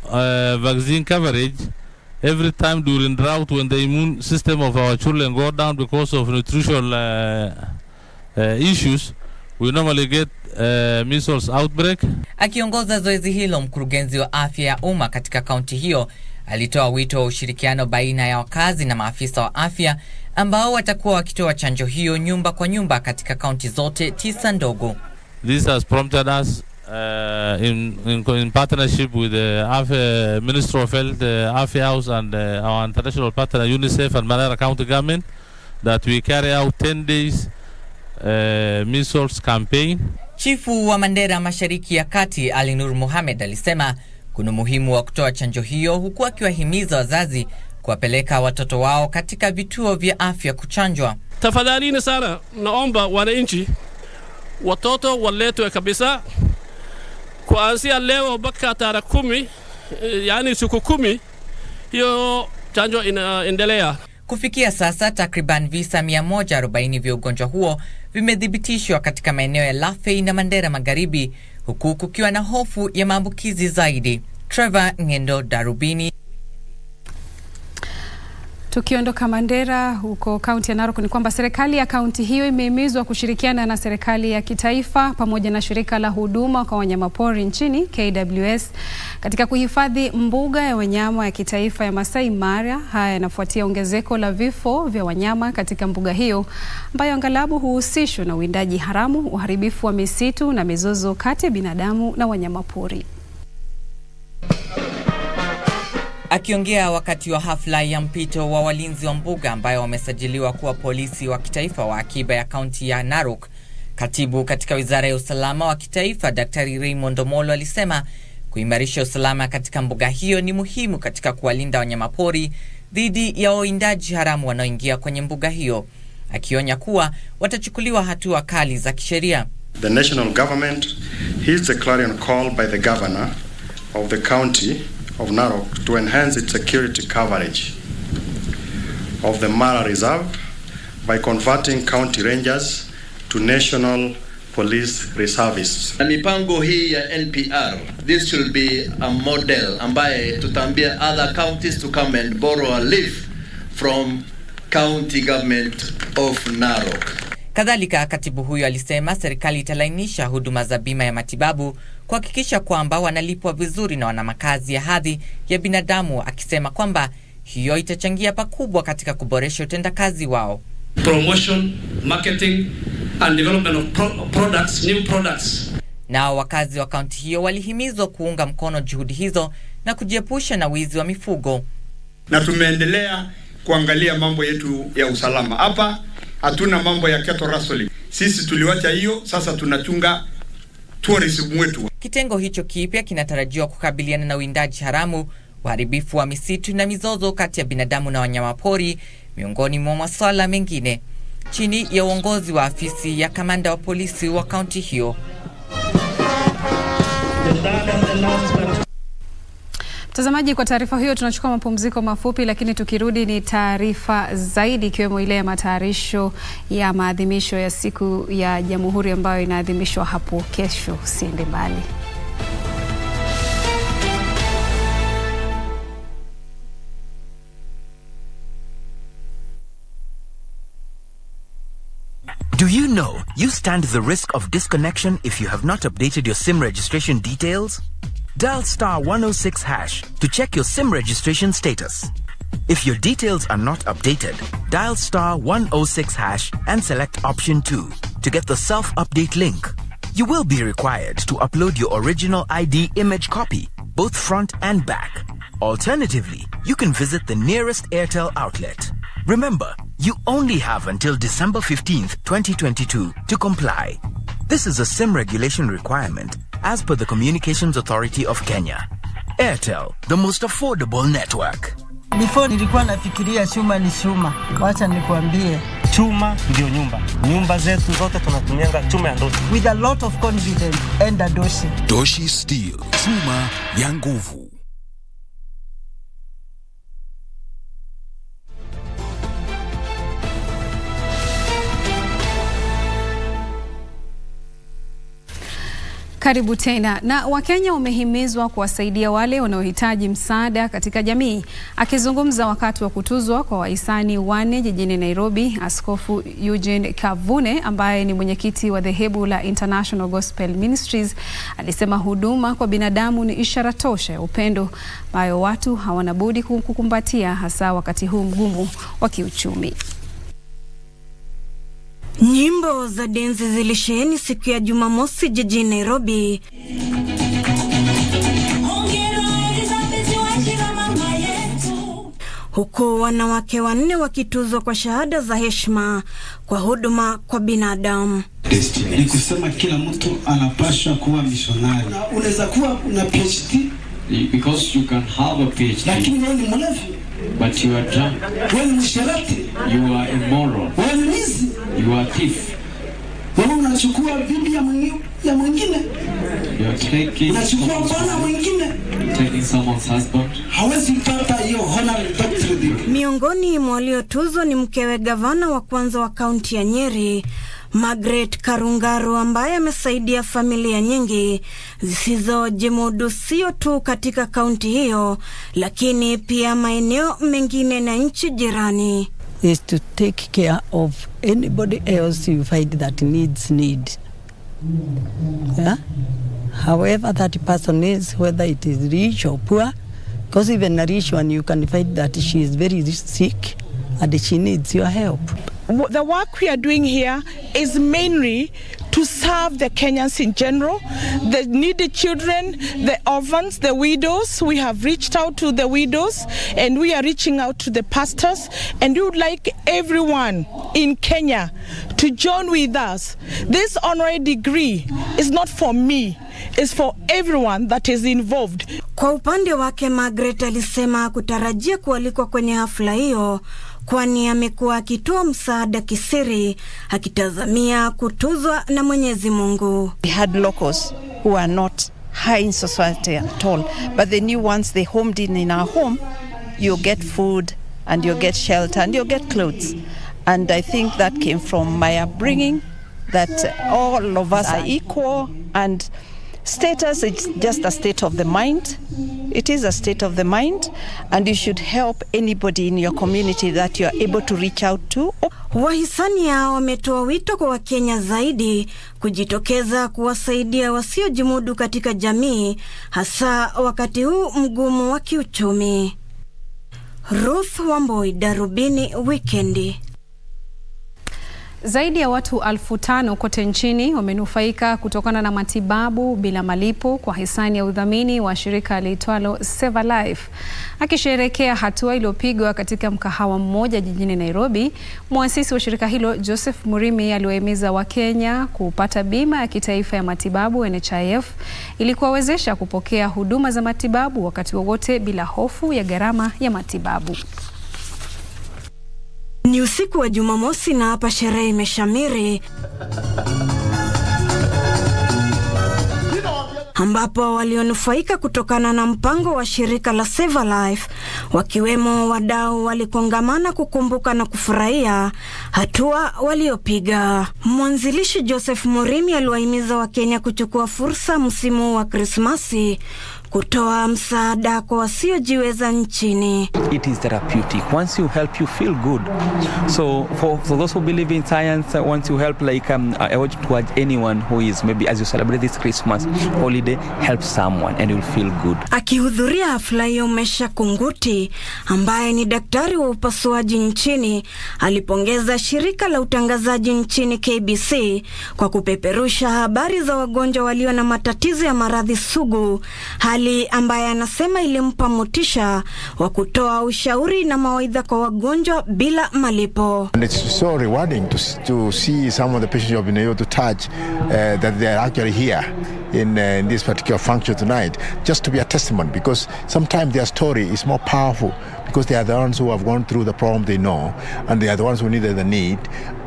vaccine coverage, every time during drought, when the immune system of our children go down because of nutritional issues, we normally get measles outbreak. Akiongoza zoezi hilo, mkurugenzi wa afya ya umma katika kaunti hiyo alitoa wito wa ushirikiano baina ya wakazi na maafisa wa afya ambao watakuwa wakitoa chanjo hiyo nyumba kwa nyumba katika kaunti zote 9 ndogo. This has prompted us in partnership with the Ministry of Health, Afya House and our international partner UNICEF and Mandera County Government that we carry out 10 days measles campaign. Chifu wa Mandera Mashariki ya Kati Ali Nur Mohamed alisema kuna muhimu wa kutoa chanjo hiyo, huku akiwahimiza wazazi kuwapeleka watoto wao katika vituo vya afya kuchanjwa. Tafadhalini sana, naomba wananchi watoto waletwe kabisa kuanzia leo mpaka tarehe 10, yani siku 10 hiyo chanjo inaendelea. Kufikia sasa takriban visa 140 vya ugonjwa huo vimethibitishwa katika maeneo ya Lafey na Mandera Magharibi, huku kukiwa na hofu ya maambukizi zaidi. Trevor Ngendo, Darubini. Tukiondoka Mandera huko kaunti ya Narok, ni kwamba serikali ya kaunti hiyo imehimizwa kushirikiana na serikali ya kitaifa pamoja na shirika la huduma kwa wanyamapori nchini KWS katika kuhifadhi mbuga ya wanyama ya kitaifa ya Masai Mara. Haya yanafuatia ongezeko la vifo vya wanyama katika mbuga hiyo ambayo angalabu huhusishwa na uwindaji haramu, uharibifu wa misitu na mizozo kati ya binadamu na wanyamapori. Akiongea wakati wa hafla ya mpito wa walinzi wa mbuga ambayo wamesajiliwa kuwa polisi wa kitaifa wa akiba ya kaunti ya Narok, katibu katika wizara ya usalama wa kitaifa Daktari Raymond Omolo alisema kuimarisha usalama katika mbuga hiyo ni muhimu katika kuwalinda wanyamapori dhidi ya wawindaji haramu wanaoingia kwenye mbuga hiyo, akionya kuwa watachukuliwa hatua kali za kisheria. The national government heeds the clarion call by the governor of the county of Narok to enhance its security coverage of the Mara Reserve by converting county rangers to national police reservists. Na mipango hii ya NPR, this should be a model ambaye tutaambia other counties to come and borrow a leaf from county government of Narok. Kadhalika, katibu huyo alisema serikali italainisha huduma za bima ya matibabu kuhakikisha kwamba wanalipwa vizuri na wana makazi ya hadhi ya binadamu, akisema kwamba hiyo itachangia pakubwa katika kuboresha utendakazi wao. Promotion, marketing and development of products, new products. Na wakazi wa kaunti hiyo walihimizwa kuunga mkono juhudi hizo na kujiepusha na wizi wa mifugo. Na tumeendelea kuangalia mambo yetu ya usalama. Hapa hatuna mambo ya cattle rustling. Sisi tuliwacha hiyo, sasa tunachunga tourism wetu. Kitengo hicho kipya kinatarajiwa kukabiliana na uwindaji haramu, uharibifu wa misitu na mizozo kati ya binadamu na wanyamapori, miongoni mwa masuala mengine, chini ya uongozi wa afisi ya kamanda wa polisi wa kaunti hiyo. Mtazamaji, kwa taarifa hiyo tunachukua mapumziko mafupi, lakini tukirudi ni taarifa zaidi, ikiwemo ile ya matayarisho ya maadhimisho ya siku ya Jamhuri ambayo inaadhimishwa hapo kesho. Usiende mbali. Do you know you stand the risk of disconnection if you have not updated your SIM registration details? Dial *106# to check your SIM registration status. If your details are not updated, dial *106# and select option 2 to get the self-update link. You will be required to upload your original ID image copy, both front and back. Alternatively, you can visit the nearest Airtel outlet. Remember, you only have until December 15th, 2022 to comply. This is a SIM regulation requirement as per the Communications Authority of Kenya. Airtel, the most affordable network. Before nilikuwa nafikiria chuma ni chuma. Wacha nikuambie. Chuma ndio nyumba. Nyumba zetu zote tunatumianga chuma ya Doshi. With a lot of confidence and a Doshi. Doshi Steel, chuma ya nguvu. Karibu tena. Na Wakenya wamehimizwa kuwasaidia wale wanaohitaji msaada katika jamii. Akizungumza wakati wa kutuzwa kwa wahisani 4 jijini Nairobi, Askofu Eugene Kavune ambaye ni mwenyekiti wa dhehebu la International Gospel Ministries alisema huduma kwa binadamu ni ishara tosha ya upendo ambayo watu hawana budi kukumbatia, hasa wakati huu mgumu wa kiuchumi. Nyimbo za denzi zilisheheni siku ya Jumamosi jijini Nairobi. Huku wanawake 4 wakituzwa kwa shahada za heshima kwa huduma kwa binadamu. Ni kusema kila mtu anapaswa kuwa missionary. Unaweza kuwa una PhD because you can have a PhD. Lakini wewe ni mlevi. but you are drunk. Wewe msherati. You are immoral. Wewe mwizi. You are thief. Wewe unachukua bibi ya mwingine. You are taking. Unachukua bwana mwingine. Taking someone's husband. Hawezi pata hiyo honorary doctorate. Miongoni mwa waliotuzwa ni mkewe gavana wa kwanza wa kaunti ya Nyeri, Margaret Karungaru, ambaye amesaidia familia nyingi zisizojimudu sio tu katika kaunti hiyo, lakini pia maeneo mengine na nchi jirani. Is to take care of anybody else you find that needs need. Yeah? However that person is, whether it is rich or poor, because even a rich one you can find that she is very sick and she needs your help. The work we are doing here is mainly to serve the Kenyans in general, the needy children, the orphans, the widows. We have reached out to the widows and we are reaching out to the pastors, and we would like everyone in Kenya to join with us. This honorary degree is not for me, it's for everyone that is involved. Kwa upande wake, Margaret alisema kutarajia kualikwa kwenye hafla hiyo, kwani amekuwa akitoa msaada kisiri akitazamia kutuzwa na Mwenyezi Mungu. We had locals who are not high in society at all, but they knew once they homed in our home, you get food and you get shelter and you get clothes. And I think that came from my upbringing, that all of us are equal, and status is just a state of the mind. It is a state of the mind, and you should help anybody in your community that you are able to reach out to. Wahisani hao wametoa wito kwa Wakenya zaidi kujitokeza kuwasaidia wasiojimudu katika jamii, hasa wakati huu mgumu wa kiuchumi. Ruth Wamboi, Darubini, Wikendi. Zaidi ya watu 5,000 kote nchini wamenufaika kutokana na matibabu bila malipo kwa hisani ya udhamini wa shirika liitwalo Save a Life. Akisherehekea hatua iliyopigwa katika mkahawa mmoja jijini Nairobi, muasisi wa shirika hilo Joseph Murimi aliwahimiza Wakenya kupata bima ya kitaifa ya matibabu NHIF ili kuwawezesha kupokea huduma za matibabu wakati wowote bila hofu ya gharama ya matibabu. Ni usiku wa Jumamosi na hapa sherehe imeshamiri, ambapo walionufaika kutokana na mpango wa shirika la Save a Life wakiwemo wadau walikongamana kukumbuka na kufurahia hatua waliopiga. Mwanzilishi Joseph Murimi aliwahimiza Wakenya kuchukua fursa msimu wa Krismasi kutoa msaada kwa wasiojiweza nchini. It is therapeutic. Once you help, you feel good. So for those who believe in science, once you help, like I want to urge anyone who is maybe as you celebrate this Christmas holiday, help someone and you'll feel good. Akihudhuria hafla hiyo, Mesha Kunguti ambaye ni daktari wa upasuaji nchini alipongeza shirika la utangazaji nchini KBC kwa kupeperusha habari za wagonjwa walio na matatizo ya maradhi sugu, hali ambaye anasema ilimpa motisha wa kutoa ushauri na mawaidha kwa wagonjwa bila malipo. And it's so rewarding to see some of the patients you have been able to touch that they are actually here in this particular function tonight, just to be a testimony, because sometimes their story is more powerful because they are the ones who have gone through the problem they know, and they are the ones who needed the need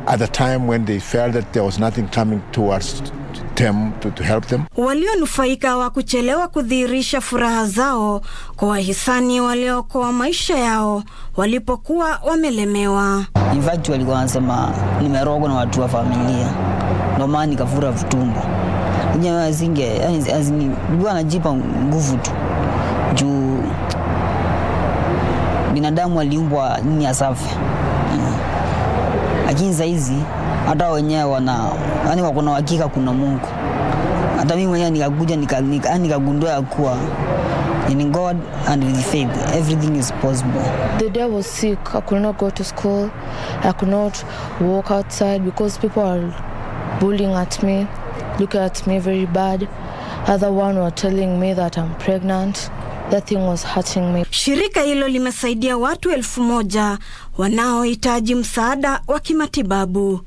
at the time when they felt that there was nothing coming towards them to help them. Walionufaika wa kuchelewa kudhihirisha furaha zao kwa wahisani waliokoa maisha yao walipokuwa wamelemewa. In fact walikuwa wanasema nimerogwa na watu wa familia, ndio maana nikavura vitumbo. Nyewe nilikuwa najipa nguvu tu juu binadamu aliumbwa nini asafi. Lakini saizi hata wenyewe yani wako na hakika kuna Mungu. Hata mimi mwenyewe nikakuja nikagundua ya kuwa in God and with faith everything is possible. The day I was sick, I could not go to school. I could not walk outside because people are bullying at me, looking at me very bad. Other one were telling me that I'm pregnant. That thing was hurting me. Shirika hilo limesaidia watu 1,000 wanaohitaji msaada wa kimatibabu.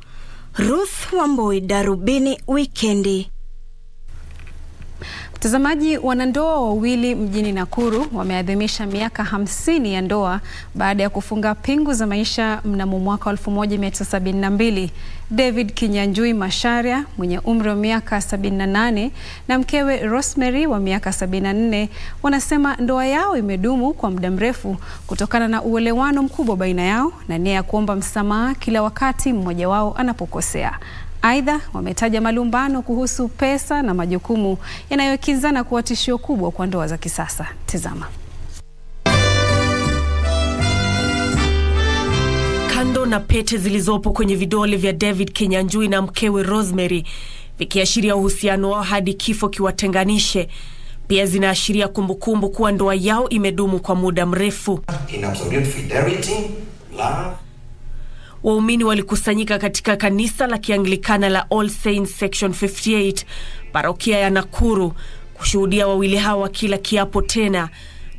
Ruth Wamboi, Darubini, Wikendi. Mtazamaji, wanandoa wawili mjini Nakuru wameadhimisha miaka 50 ya ndoa baada ya kufunga pingu za maisha mnamo mwaka 1972. David Kinyanjui Macharia mwenye umri wa miaka 78 na mkewe Rosemary wa miaka 74 wanasema ndoa yao imedumu kwa muda mrefu kutokana na uelewano mkubwa baina yao na nia ya kuomba msamaha kila wakati mmoja wao anapokosea. Aidha, wametaja malumbano kuhusu pesa na majukumu yanayokinzana kuwa tishio kubwa kwa ndoa za kisasa. Tazama. Kando na pete zilizopo kwenye vidole vya David Kinyanjui na mkewe Rosemary, vikiashiria uhusiano wao hadi kifo kiwatenganishe, pia zinaashiria kumbukumbu kuwa ndoa yao imedumu kwa muda mrefu. In absolute fidelity, love. Waumini walikusanyika katika kanisa la Kianglikana la All Saints Section 58, parokia ya Nakuru, kushuhudia wawili hawa kila kiapo tena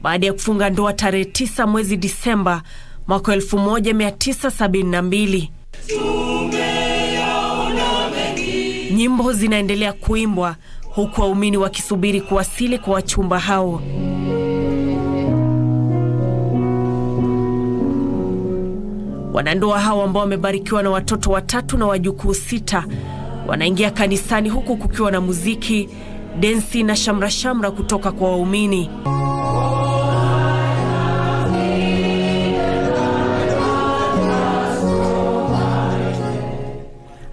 baada ya kufunga ndoa tarehe 9 mwezi Disemba mwaka 1972. Nyimbo zinaendelea kuimbwa huku waumini wakisubiri kuwasili kwa wachumba hao. Wanandoa hao ambao wamebarikiwa na watoto 3 na wajukuu 6 wanaingia kanisani huku kukiwa na muziki, densi na shamra kutoka kwa waumini.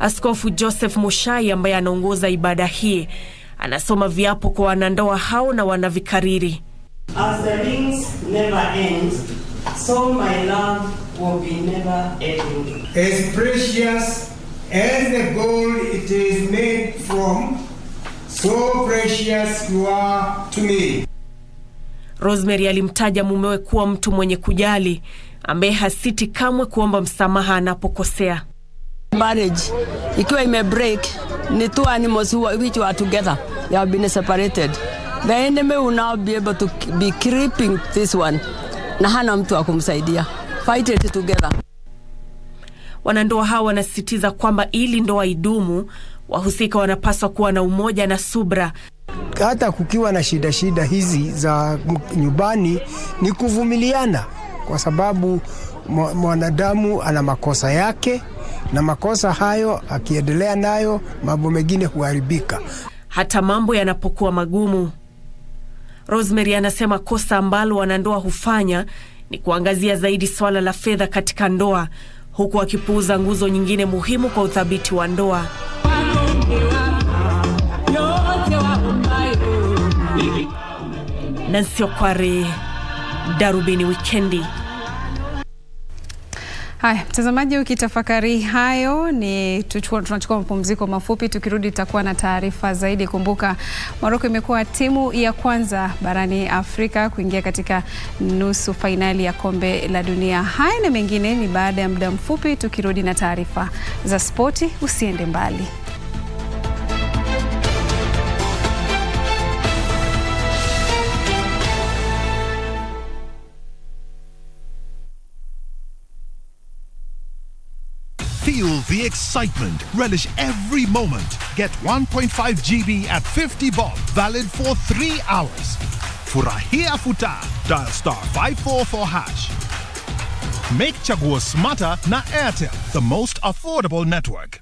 Askofu Joseph Mushai ambaye anaongoza ibada hii anasoma viapo kwa wanandoa hao na wanavikariri. As the rings never end, so my love will be never ending. As precious as the gold it is made from, so precious you are to me. Rosemary alimtaja mumewe kuwa mtu mwenye kujali, ambaye hasiti kamwe kuomba msamaha anapokosea. Marriage, ikiwa imebreak, ni two animals which were together. They have been separated. The enemy will now be able to be creeping this one. Na hana mtu wa kumsaidia. Fight it together. Wanandoa hawa wanasisitiza kwamba ili ndoa idumu, wahusika wanapaswa kuwa na umoja na subra. Hata kukiwa na shida hizi za nyumbani ni kuvumiliana, kwa sababu mwanadamu ana makosa yake, na makosa hayo akiendelea nayo mambo mengine huharibika hata mambo yanapokuwa magumu. Rosemary anasema kosa ambalo wanandoa hufanya ni kuangazia zaidi swala la fedha katika ndoa, huku akipuuza nguzo nyingine muhimu kwa uthabiti wa ndoa. Nancy Okware, Darubini Wikendi. Haya, mtazamaji, ukitafakari hayo ni tunachukua mapumziko mafupi. Tukirudi tutakuwa na taarifa zaidi. Kumbuka Morocco imekuwa timu ya kwanza barani Afrika kuingia katika nusu fainali ya kombe la dunia. Haya na mengine ni baada ya muda mfupi, tukirudi na taarifa za spoti. Usiende mbali. Feel the excitement. Relish every moment. Get 1.5 GB at 50 bob. Valid for 3 hours. Furahia futa. Dial *544 hash. Make chaguo smarter na Airtel, the most affordable network.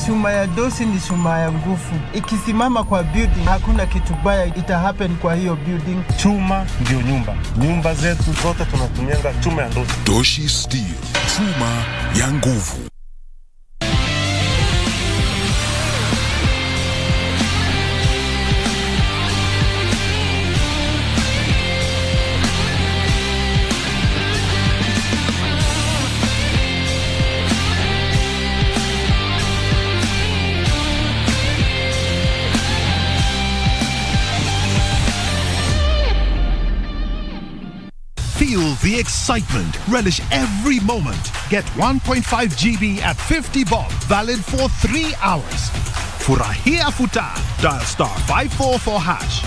Chuma ya dosi ni chuma ya nguvu. Ikisimama kwa building, hakuna kitu baya ita happen kwa hiyo building. Chuma ndio nyumba. Nyumba zetu zote tunatumianga chuma ya dosi. Doshi Steel, chuma ya nguvu. the excitement. Relish every moment. Get 1.5 GB at 50 bob. Valid for 3 hours. Furahia futa. Dial star 544 hash.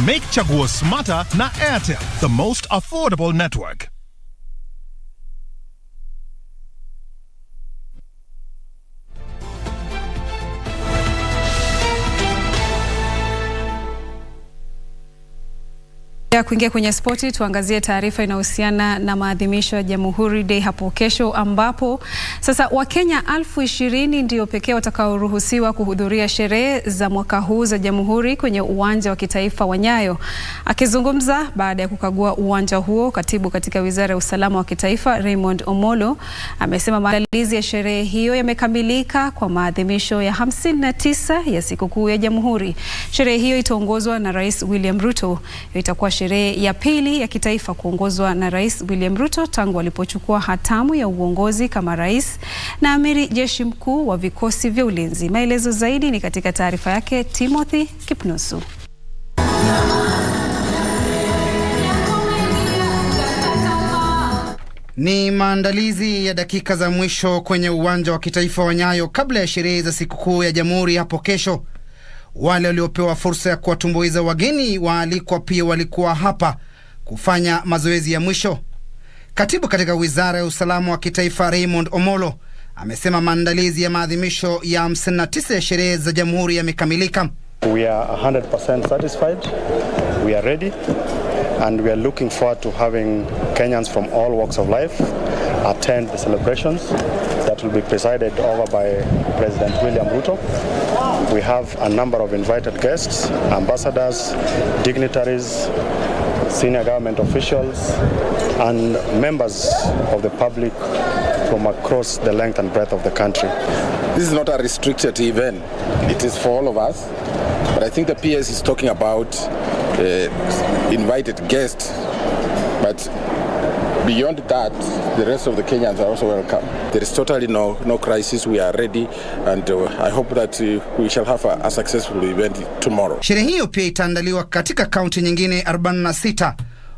Make Chaguo smarter na Airtel, the most affordable network. Ya kuingia kwenye spoti, tuangazie taarifa inahusiana na maadhimisho ya Jamhuri Day hapo kesho, ambapo sasa Wakenya 20,000 ndio pekee watakaoruhusiwa kuhudhuria sherehe za mwaka huu za Jamhuri kwenye uwanja wa kitaifa wa Nyayo. Akizungumza baada ya kukagua uwanja huo, katibu katika Wizara ya Usalama wa Kitaifa Raymond Omolo amesema maandalizi ya sherehe hiyo yamekamilika kwa maadhimisho ya 59 ya sikukuu ya Jamhuri. Sherehe hiyo itaongozwa na Rais William Ruto. Itakuwa sherehe ya pili ya kitaifa kuongozwa na Rais William Ruto tangu alipochukua hatamu ya uongozi kama rais na amiri jeshi mkuu wa vikosi vya ulinzi. Maelezo zaidi ni katika taarifa yake Timothy Kipnusu. Ni maandalizi ya dakika za mwisho kwenye uwanja wa kitaifa wa Nyayo kabla ya sherehe za sikukuu ya Jamhuri hapo kesho. Wale waliopewa fursa ya kuwatumbuiza wageni waalikwa pia walikuwa hapa kufanya mazoezi ya mwisho. Katibu katika Wizara ya Usalama wa Kitaifa Raymond Omolo amesema maandalizi ya maadhimisho ya 59 ya sherehe za Jamhuri yamekamilika. We are 100% satisfied. We are ready and we are looking forward to having Kenyans from all walks of life attend the celebrations that will be presided over by President William Ruto. We have a number of invited guests, ambassadors, dignitaries, senior government officials, and members of the public from across the length and breadth of the country. This is not a restricted event. It is for all of us. But I think the PS is talking about invited guests. But beyond that, the rest of the Kenyans are also welcome. There is totally no crisis. We are ready, and I hope that we shall have a successful event tomorrow. Sherehe hiyo pia itaandaliwa katika kaunti nyingine 46,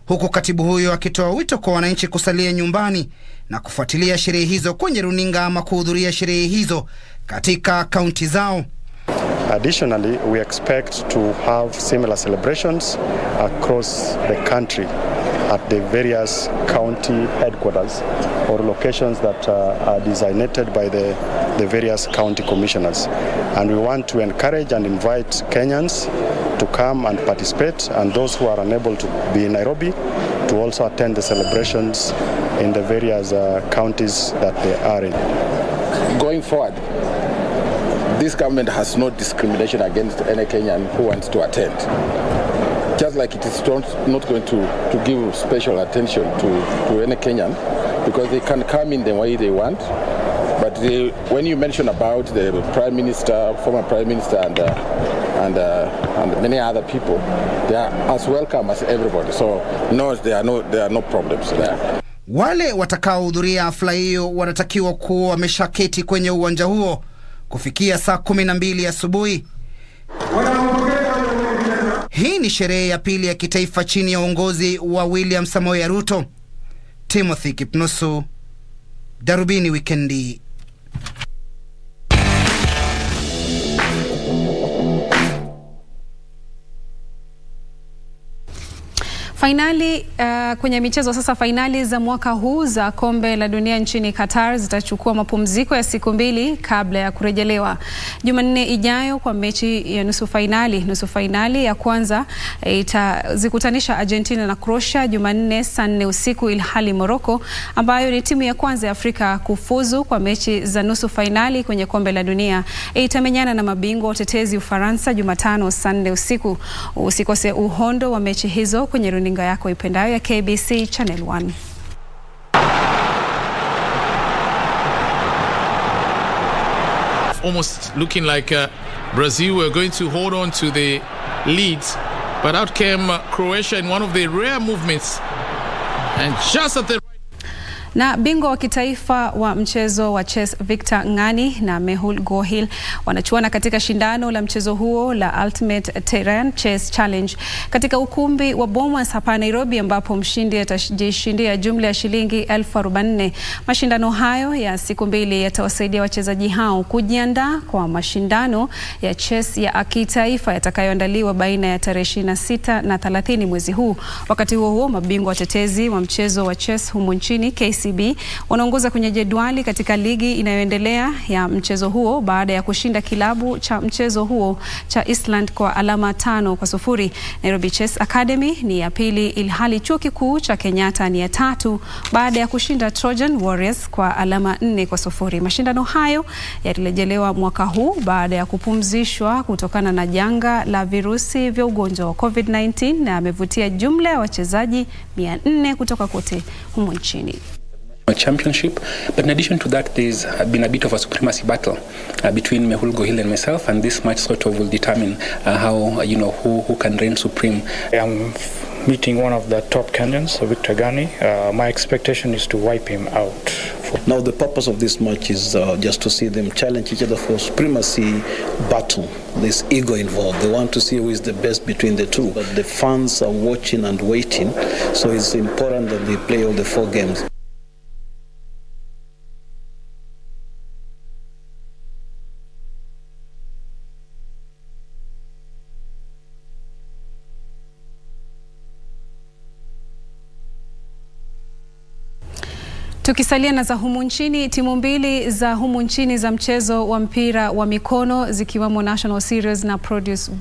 huku katibu huyo akitoa wito kwa wananchi kusalia nyumbani na kufuatilia sherehe hizo kwenye runinga ama kuhudhuria sherehe hizo katika kaunti zao. Additionally, we expect to have similar celebrations across the country at the various county headquarters or locations that are designated by the various county commissioners. And we want to encourage and invite Kenyans to come and participate, and those who are unable to be in Nairobi to also attend the celebrations in the various counties that they are in. Going forward, this government has no discrimination against any Kenyan who wants to attend. Just like it is not going to give special attention to any Kenyan, because they can come in the way they want. But when you mention about the Prime Minister, former Prime Minister, and many other people, they are as welcome as everybody. So no, there are no problems there. Wale watakaohudhuria hafla hiyo wanatakiwa kuwa wameshaketi kwenye uwanja huo kufikia saa 12 asubuhi. Hii ni sherehe ya pili ya kitaifa chini ya uongozi wa William Samoei Ruto. Timothy Kipnusu, Darubini Wikendi. Finali kwenye michezo sasa, finali za mwaka huu za kombe la dunia nchini Qatar zitachukua mapumziko ya siku 2 kabla ya kurejelewa Jumanne ijayo kwa mechi ya nusu finali. Nusu finali ya kwanza itazikutanisha Argentina na Croatia Jumanne saa 4 usiku, ilhali Morocco ambayo ni timu ya kwanza ya Afrika kufuzu kwa mechi za nusu finali kwenye kombe la dunia itamenyana na mabingwa watetezi Ufaransa Jumatano saa 4 usiku. Usikose uhondo wa mechi hizo kwenye runinga yako ipendayo ya KBC Channel 1. Almost looking like Brazil were going to hold on to the leads, but out came Croatia in one of the rare movements, and just at the Na bingwa wa kitaifa wa mchezo wa chess Victor Ng'ani na Mehul Gohil wanachuana katika shindano la mchezo huo la Ultimate Terrain Chess Challenge katika ukumbi wa Bomas hapa Nairobi, ambapo mshindi atajishindia jumla ya shilingi 40,000. Mashindano hayo ya siku mbili yatawasaidia wachezaji hao kujiandaa kwa mashindano ya chess ya kitaifa yatakayoandaliwa baina ya tarehe 26 na 30 mwezi huu. Wakati huo huo, mabingwa watetezi wa mchezo wa chess humu nchini KCB wanaongoza kwenye jedwali katika ligi inayoendelea ya mchezo huo baada ya kushinda kilabu cha mchezo huo cha Island kwa alama 5-0. Nairobi Chess Academy ni ya pili, ilhali chuo kikuu cha Kenyatta ni ya tatu baada ya kushinda Trojan Warriors kwa alama 4-0. Mashindano hayo yalirejelewa mwaka huu baada ya kupumzishwa kutokana na janga la virusi vya ugonjwa wa COVID-19 na yamevutia jumla ya wachezaji 400 kutoka kote humu nchini. Championship, but in addition to that, there's been a bit of a supremacy battle between Mehul Gohil and myself, and this match sort of will determine how who can reign supreme. I'm meeting one of the top Kenyans, Victor Ng'ani. My expectation is to wipe him out. Now the purpose of this match is just to see them challenge each other for supremacy battle. There's ego involved. They want to see who is the best between the two. But the fans are watching and waiting, so it's important that they play all the 4 games. Tukisalia na za humu nchini, timu mbili za humu nchini za mchezo wa mpira wa mikono zikiwamo National Series na Produce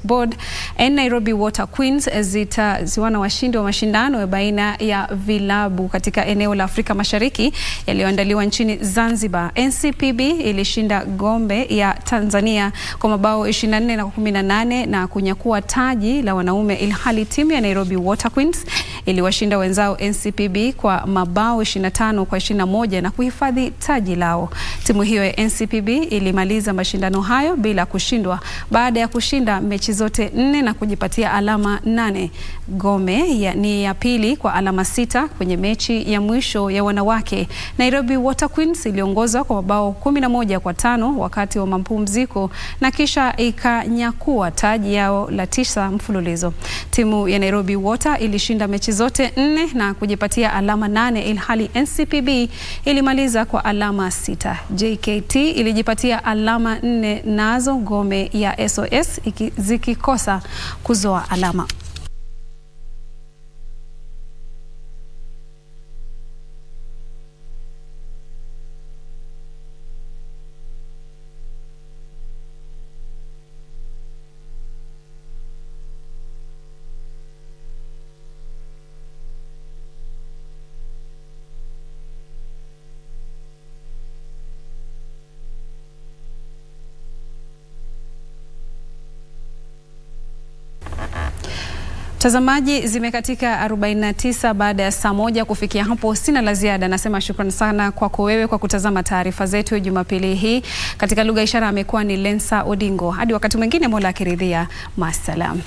Board and Nairobi Water Queens zitaziwana washindi wa mashindano ya baina ya vilabu katika eneo la Afrika Mashariki yaliyoandaliwa nchini Zanzibar. NCPB ilishinda Gombe ya Tanzania kwa mabao 24-18 na kunyakua taji la wanaume, ilhali timu ya Nairobi Water Queens iliwashinda wenzao NCPB kwa mabao 25-21 na kuhifadhi taji lao. Timu hiyo ya NCPB ilimaliza mashindano hayo bila kushindwa baada ya kushinda mechi zote 4 na kujipatia alama 8. Gome ni ya pili kwa alama 6 kwenye mechi ya mwisho ya wanawake. Nairobi Water Queens iliongoza kwa mabao 11-5 wakati wa mapumziko na kisha ikanyakua taji yao la 9 mfululizo. Timu ya Nairobi Water ilishinda mechi zote 4 na kujipatia alama 8, ilhali NCPB ilimaliza kwa alama 6. JKT ilijipatia alama 4, nazo Gome ya SOS zikikosa kuzoa alama. Mtazamaji, zimekatika 49 baada ya saa 1. Kufikia hapo sina la ziada. Nasema shukrani sana kwako wewe kwa kutazama taarifa zetu Jumapili hii. Katika lugha ishara amekuwa ni Lensa Odingo. Hadi wakati mwingine, Mola akiridhia. Maasalam.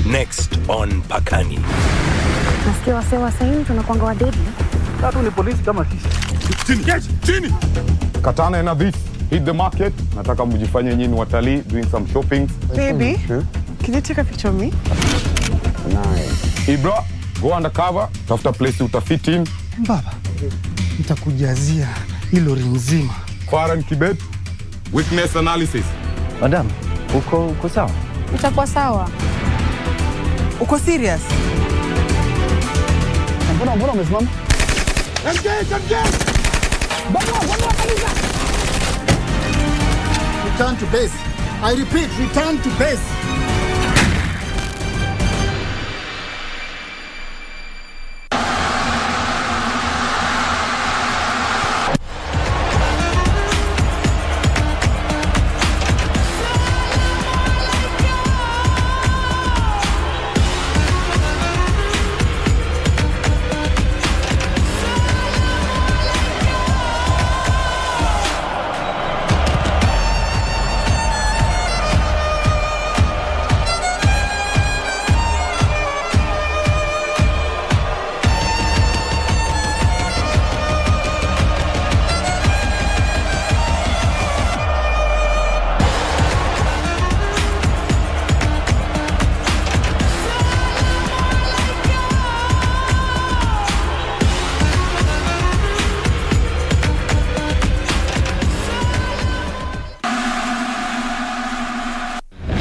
Next on Pakani. Nasikia wasewa sasa tunakuanga wadedi. Tatu ni polisi kama sisi. Chini. Katana na this. Hit the market. Nataka mjifanye nyinyi watalii doing some shopping. Baby, can you take a picture of me? Nice. Ibra, go undercover. Tafuta place utafit in. Baba, nitakujazia hii lori nzima. Foreign Kibet, weakness analysis. Madam, uko sawa? Itakuwa sawa. Uko serious? Mbona umesimama? Return to base. I repeat, return to base.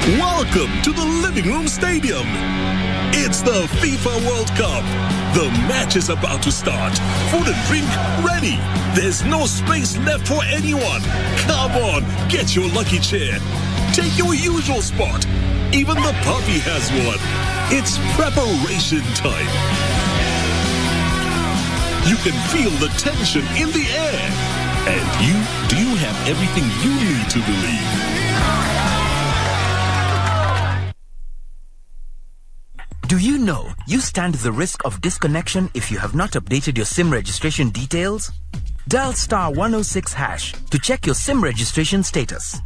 Welcome to the Living Room Stadium. It's the FIFA World Cup. The match is about to start. Food and drink ready. There's no space left for anyone. Come on, get your lucky chair. Take your usual spot. Even the puppy has one. It's preparation time. You can feel the tension in the air. And do you have everything you need to believe? Do you know you stand the risk of disconnection if you have not updated your SIM registration details? Dial *106# to check your SIM registration status.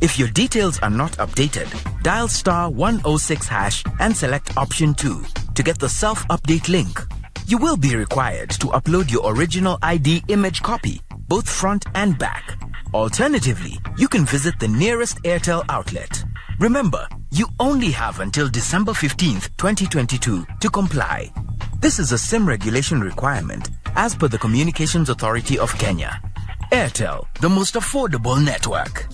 If your details are not updated, dial *106# and select option 2 to get the self-update link. You will be required to upload your original ID image copy, both front and back. Alternatively, you can visit the nearest Airtel outlet. Remember, you only have until December 15th, 2022 to comply. This is a SIM regulation requirement as per the Communications Authority of Kenya. Airtel, the most affordable network.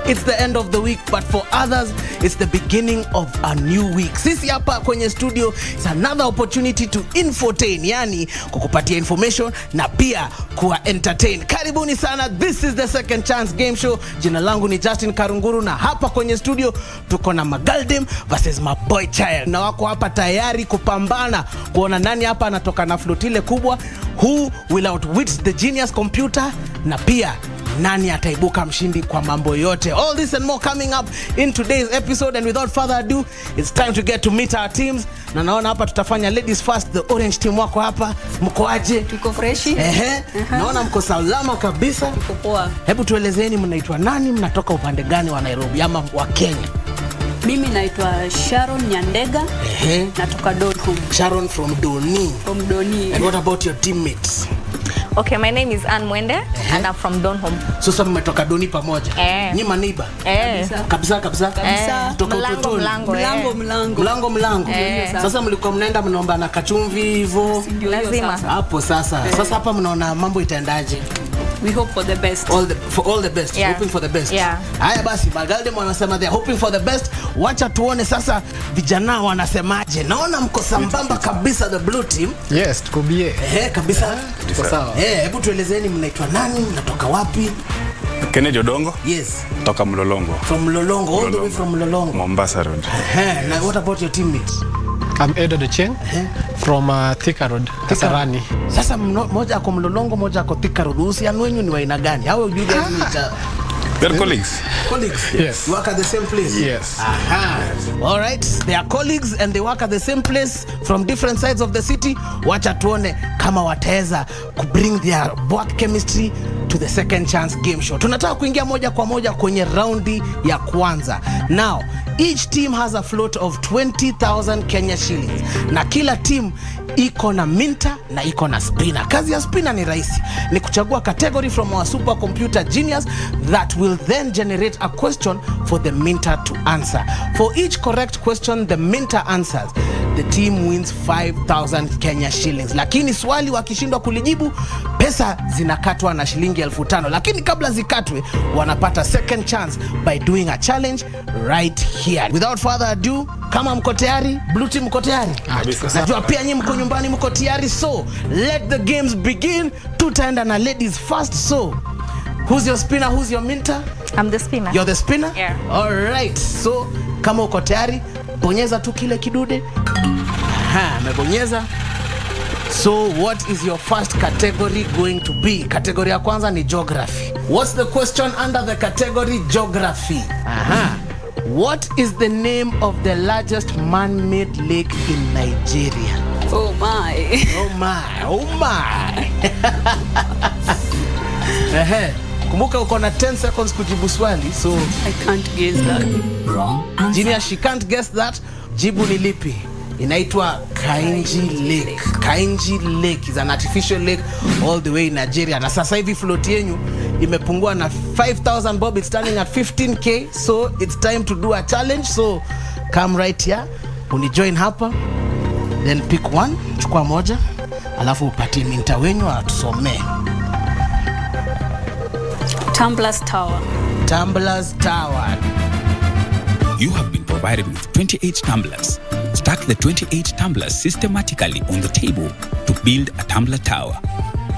It's the end of the week, but for others, it's the beginning of a new week. Sisi hapa kwenye studio, it's another opportunity to infotain, yani kukupatia information na pia kuwa entertain. Karibuni sana, this is the Second Chance Game Show. Jina langu ni Justin Karunguru na hapa kwenye studio tuko na Magaldem versus Maboy Child. Na wako hapa tayari kupambana kuona nani hapa anatoka na flotile kubwa, who will outwit the genius computer, na pia nani ataibuka mshindi kwa mambo yote. All this and more coming up in today's episode, and without further ado, it's time to get to meet our teams. Na naona hapa tutafanya ladies first. The orange team wako hapa, mko aje? Tuko freshi. Naona mko salama kabisa. Tuko poa. Hebu tuelezeni mnaitwa nani, mnatoka upande gani wa Nairobi ama wa Kenya? Mimi naitwa Sharon Nyandega. Natoka Donholm. Sharon from Doni. From Doni. And what about your teammates? Okay, my name is Ann Mwende and I'm from Donholm. So sasa mmetoka Doni pamoja? Nyi maneiba? Kabisa. Kutoka Mlango. Sasa mlikuwa mnaenda mnaomba na kachumvi hivyo? Lazima. Hapo sasa. Sasa hapa mnaona mambo itaendaje? We hope for the best. For all the best. Yeah. Hoping for the best. Yeah. Haya basi, Magaldem wanasema they are hoping for the best. Wacha tuone sasa vijana wanasemaje. Naona mko sambamba kabisa, the blue team. Yes, tuko bie. Kabisa. Tuko sawa. Hebu tuelezeni mnaitwa nani, mnatoka wapi? Kennedy Odongo. Yes. Toka Mlolongo. From Mlolongo, all the way from Mlolongo. Mombasa Road. Now what about your teammates? I'm Edo Cheng from Thika Road, Kasarani. Sasa moja ako Mlolongo, moja ako Thika Road. Uhusiano wenu ni wa aina gani? How you guys meet? They're colleagues. Colleagues? Yes. You work at the same place? Yes. All right. They are colleagues and they work at the same place from different sides of the city. Wacha tuone kama wataweza bring their work chemistry to the second chance game show. Tunataka kuingia moja kwa moja kwenye raundi ya kwanza. Now, each team has a float of 20,000 Kenya shillings. Na kila team iko na minta na iko na spinner. Kazi ya spinner ni rahisi. Ni kuchagua category from our supercomputer genius that will then generate a question for the minter to answer. For each correct question the minter answers, the team wins 5,000 Kenya shillings. Lakini swali wakishindwa kulijibu, pesa zinakatwa na shilingi 5,000. Lakini kabla zikatwe, wanapata second chance by doing a challenge right here. Without further ado, kama mko tayari, Blue Team mko tayari? Najua pia nyinyi mko nyumbani mko tayari, so let the games begin. Tutaenda na ladies first, so who's your spinner, who's your minter? I'm the spinner. You're the spinner? Yeah. All right. So kama uko tayari, bonyeza tu kile kidude. Amebonyeza. So what is your first category going to be? Category ya kwanza ni geography. What's the question under the category geography? What is the name of the largest man-made lake in Nigeria? Oh my. Oh my. Oh my. Kumbuka uko na 10 seconds kujibu swali, so I can't guess that. Wrong answer. Junior, she can't guess that. Jibu ni lipi? Inaitwa Kainji Lake. Kainji Lake is an artificial lake all the way in Nigeria. Na sasa hivi float yenu imepungua na 5,000 bob. It's standing at 15k. So it's time to do a challenge. So come right here. Unijoin hapa. Then pick one. Chukua moja. Alafu upatie minta wenyu atusomee. Tumblers Tower. Tumblers Tower. You have been provided with 28 tumblers. Stack the 28 tumblers systematically on the table to build a tumbler tower.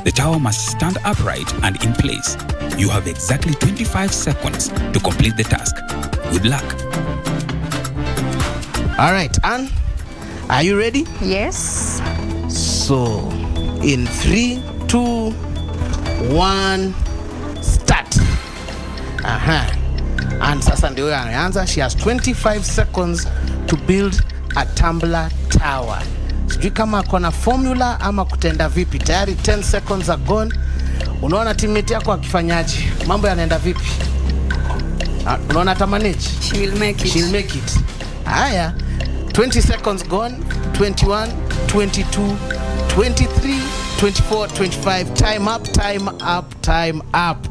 The tower must stand upright and in place. You have exactly 25 seconds to complete the task. Good luck. All right, Anne, are you ready? Yes. So, in 3, 2, 1, start. And sasa ndio anaanza. She has 25 seconds to build a tumbler tower. Sijui kama kona formula ama kutenda vipi. Tayari 10 seconds are gone. Unaona teammate yako akifanyaje? Mambo yanaenda vipi? Unaona atamanage? She will make it. She'll make it. Haya. 20 seconds gone. 21, 22, 23, 24, 25. Time up, time up, time up.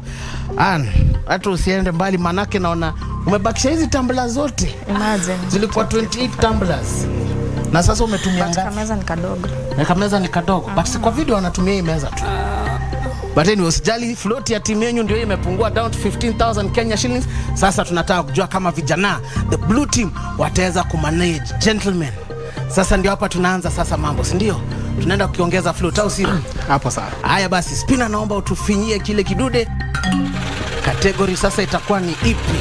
And hata usiende mbali manake naona umebakisha hizi tumbler zote. Imagine. Zilikuwa 28 tumblers. Na sasa umetumia ngapi? Kameza ni kadogo. Na kameza ni kadogo. But kwa video wanatumia hii meza tu. But anyway, usijali, float ya timu yenu ndio imepungua down to 15,000 Kenya shillings. Sasa tunataka kujua kama vijana the blue team wataweza kumanage. Gentlemen, sasa ndio hapa tunaanza sasa mambo, si ndio? Tunaenda kukiongeza float au sio? Hapo sawa. Haya basi, spinner naomba utufinyie kile kidude. Category sasa itakuwa ni ipi?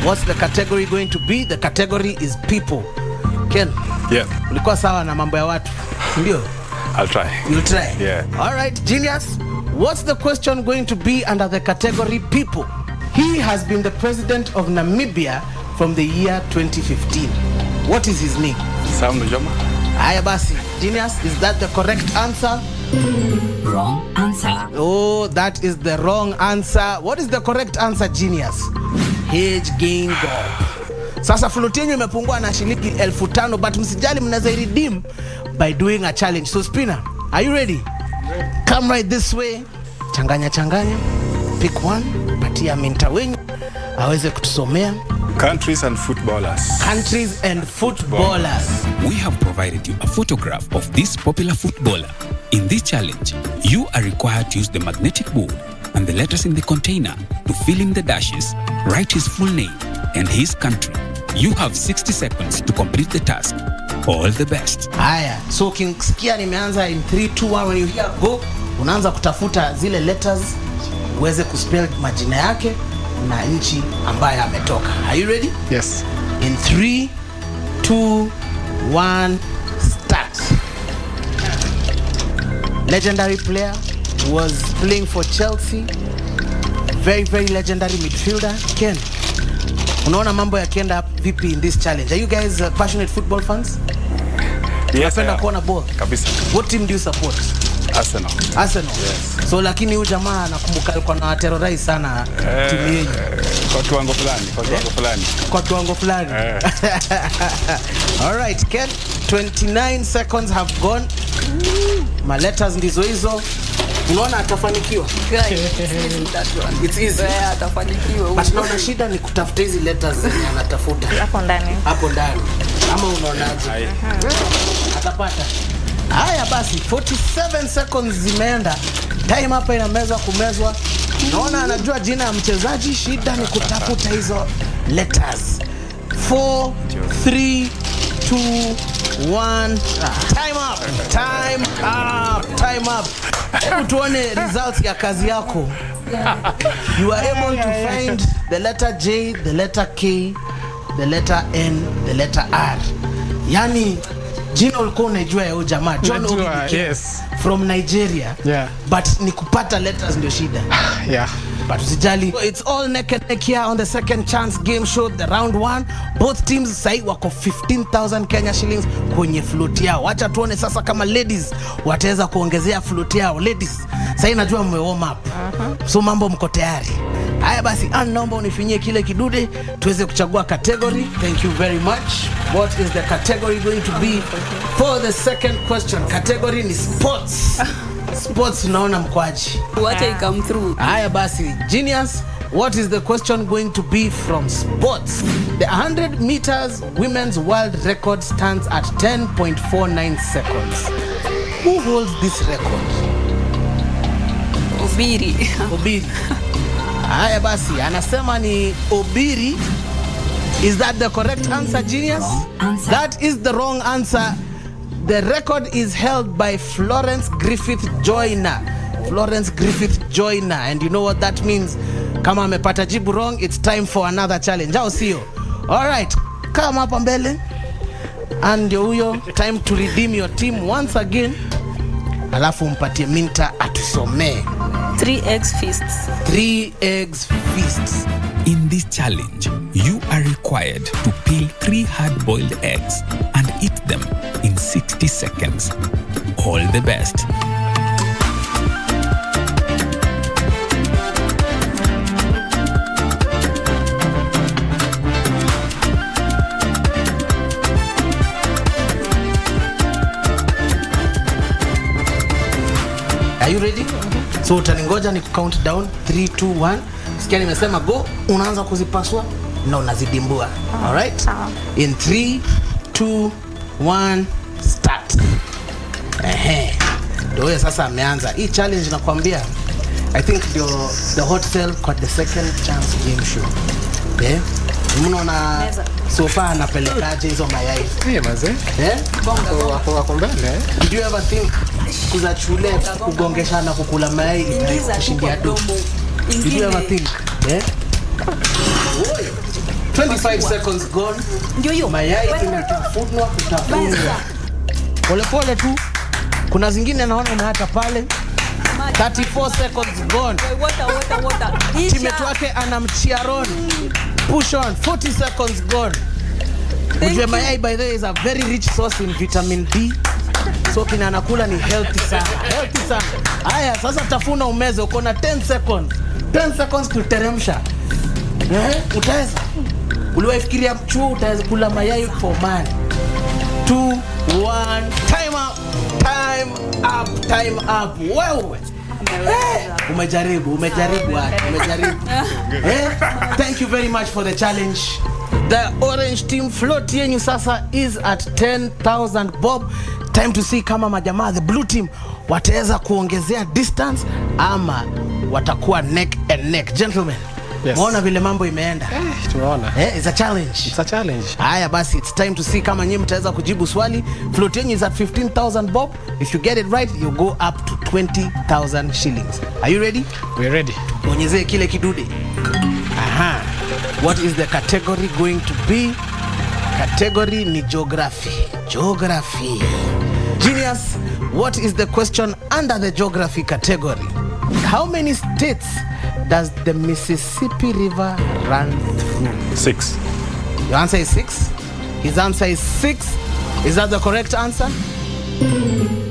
What's the category going to be? The category is people. Ken? Yeah. Ulikuwa sawa na mambo ya watu, ndio? I'll try. You'll try? Yeah. All right, genius. What's the question going to be under the category people? He has been the president of Namibia from the year 2015. What is his name? Sam Nujoma. Haya basi, genius, is that the correct answer? Wrong answer. Oh, that is the wrong answer. What is the correct answer, genius? Hedge gain goal. Sasa float yenu imepungua na shilingi 5,000, but msijali, mnaweza redeem by doing a challenge. So spinner, are you ready? Come right this way. Changanya changanya. Pick one. Patia minta wenyu aweze kutusomea. Countries and footballers. Countries and footballers. We have provided you a photograph of this popular footballer. In this challenge, you are required to use the magnetic board and the letters in the container to fill in the dashes, write his full name and his country. You have 60 seconds to complete the task. All the best. Haya, so ukisikia nimeanza in 3, 2, 1, when you hear go, unaanza kutafuta zile letters uweze kuspell majina yake na nchi ambayo ametoka. Are you ready? Yes. In 3, 2, 1, legendary player, was playing for Chelsea. Very, very legendary midfielder. Ken, unaona mambo yakienda vipi in this challenge? Are you guys passionate football fans? Yes, Unapenda kuona ball? Kabisa. What team do you support? Arsenal. Arsenal. Yes. So lakini huyu jamaa nakumbuka alikuwa na terrorize sana timu yenu. Kwa kiwango fulani. All right, Ken, 29 seconds have gone. My letters ndizo hizo. Unaona atafanikiwa? It's easy. Yeah, atafanikiwa. But naona shida ni kutafuta hizi letters zenye anatafuta. Hapo ndani. Ama unaonaje? Atapata. Haya basi, 47 seconds zimeenda. Time hapa inamezwa kumezwa. Naona anajua jina ya mchezaji, shida ni kutafuta hizo letters. 4 3 2 1 Time up. Hebu tuone results ya kazi yako. You are able to find the letter J, the letter K, the letter N, the letter R. Yani jina ulikuwa unajua ya jamaa John Obi, yes, from Nigeria. Yeah. But ni kupata letters ndio shida. Yeah. But usijali. It's all neck and neck here on the second chance game show, the round 1. Both teams sai wako 15,000 Kenya shillings kwenye float yao. Wacha tuone sasa kama ladies wataweza kuongezea float yao. Ladies, sai najua mme warm up. So mambo mko tayari. Haya basi, naomba unifinyie kile kidude tuweze kuchagua category. Thank you very much. What is the category going to be for the second question? Category ni sports. Sports, naona mkwaji. Wacha come through. Haya basi, genius, what is the question going to be from sports? The 100 meters women's world record stands at 10.49 seconds. Who holds this record? Obiri. Haya basi, anasema ni Obiri. Is that the correct answer, genius? That is the wrong answer. The record is held by Florence Griffith Joyner. And you know what that means? Kama amepata jibu wrong, it's time for another challenge. Au sio? All right, come hapa mbele. And huyo, time to redeem your team once again. Alafu mpatie Minta atusomee. 3 eggs feasts. In this challenge, you are required to peel 3 hard-boiled eggs and eat them in 60 seconds. All the best. Are you ready? So utaningoja ni count down 3 2 1. Sikia nimesema go, unaanza kuzipasua na unazidimbua. All right? In 3 2 1 start. Ndio sasa ameanza. Hii challenge nakwambia, I think the hot sell kwa the second chance game show. Unaona so far anapelekaje hizo mayai? Mazee. Wako mbele. Did you ever think kuza chule kugongeshana kukula mayai kushindia do? Did you ever think? 25 seconds gone. Mayai inatafunwa kutafunwa. Pole tu. Kuna zingine naona umeacha pale. 34 seconds gone. Water. Teammate wake anamchia Ron. Push on. 40 seconds gone. Ujue mayai by the way is a very rich source in vitamin D. So kina anakula ni healthy sana. Haya sasa tafuna umeze, uko na 10 seconds. 10 seconds kuteremsha. Utaweza? Uliwafikiria chuo utaweza kula mayai for man? 2 1 time up. Wewe. Umejaribu. Thank you very much for the challenge. The orange team float yenyu sasa is at 10,000 bob. Time to see kama majamaa the blue team wataweza kuongezea distance ama watakuwa neck and neck. Gentlemen, Muona vile mambo imeenda? Tunaona. It's a challenge. It's a challenge. Haya basi, it's time to see kama nyinyi mtaweza kujibu swali. Float yenyu is at 15,000 bob. If you get it right, you go up to 20,000 shillings. Are you ready? We're ready. Bonyeze kile kidude. Aha. What is the category going to be? Category ni geography. Geography. Genius, what is the question under the geography category? How many states does the Mississippi River run through? 6. Your answer is 6. His answer is 6. Is that the correct answer?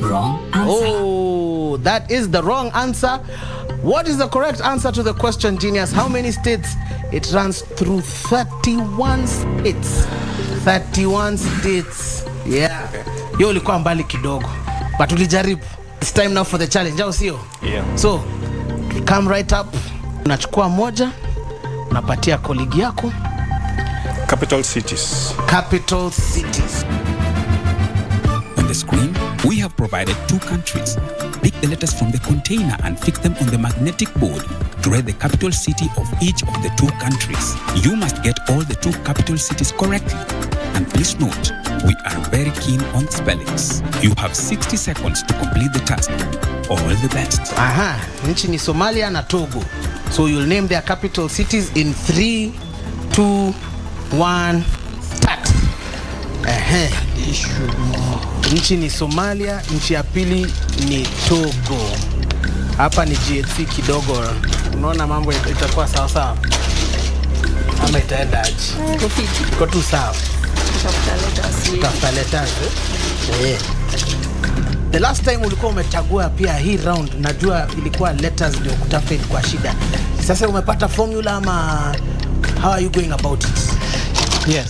Wrong answer. Oh, that is the wrong answer. What is the correct answer to the question, Genius? How many states? It runs through 31 states. 31 states. Yeah. Yo ulikuwa mbali kidogo. But ulijaribu. It's time now for the challenge, au sio? Yeah. So, come right up. Unachukua moja, unapatia colleague yako. Capital cities. Capital cities. On the screen, we have provided 2 countries. Pick the letters from the container and fix them on the magnetic board to write the capital city of each of the 2 countries. You must get all the 2 capital cities correctly. And please note, we are very keen on spellings. You have 60 seconds to complete the task. All the best. Aha, nchi ni Somalia na Togo. So you'll name their capital cities in 3, 2, 1, start. Nchi ni Somalia, nchi ya pili ni Togo. Hapa ni GHC kidogo. Unaona mambo itakuwa sawa sawa. Ama itaenda aje? Iko tu sawa. Tafuta letters. The last time ulikuwa umechagua pia hii round, najua ilikuwa letters ndio kutafuta ilikuwa shida. Sasa umepata formula ama how are you going about it? Yes.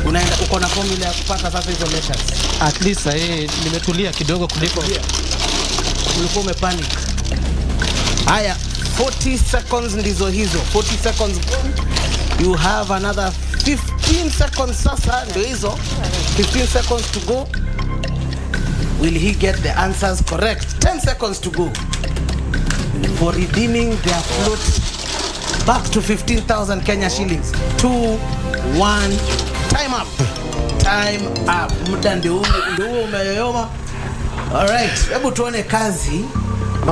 Unaenda uko na formula ya kupata sasa hizo letters? At least nimetulia kidogo kuliko ulikuwa umepanic. Haya, 40 seconds ndizo hizo. 40 seconds gone. You have another 15 seconds sasa ndio hizo. 15 seconds to go. Will he get the answers correct? 10 seconds to go for redeeming their float back to 15,000 Kenya shillings. 2, 1, time up. Time up. Muda ndio umeyoyoma. All right, hebu tuone kazi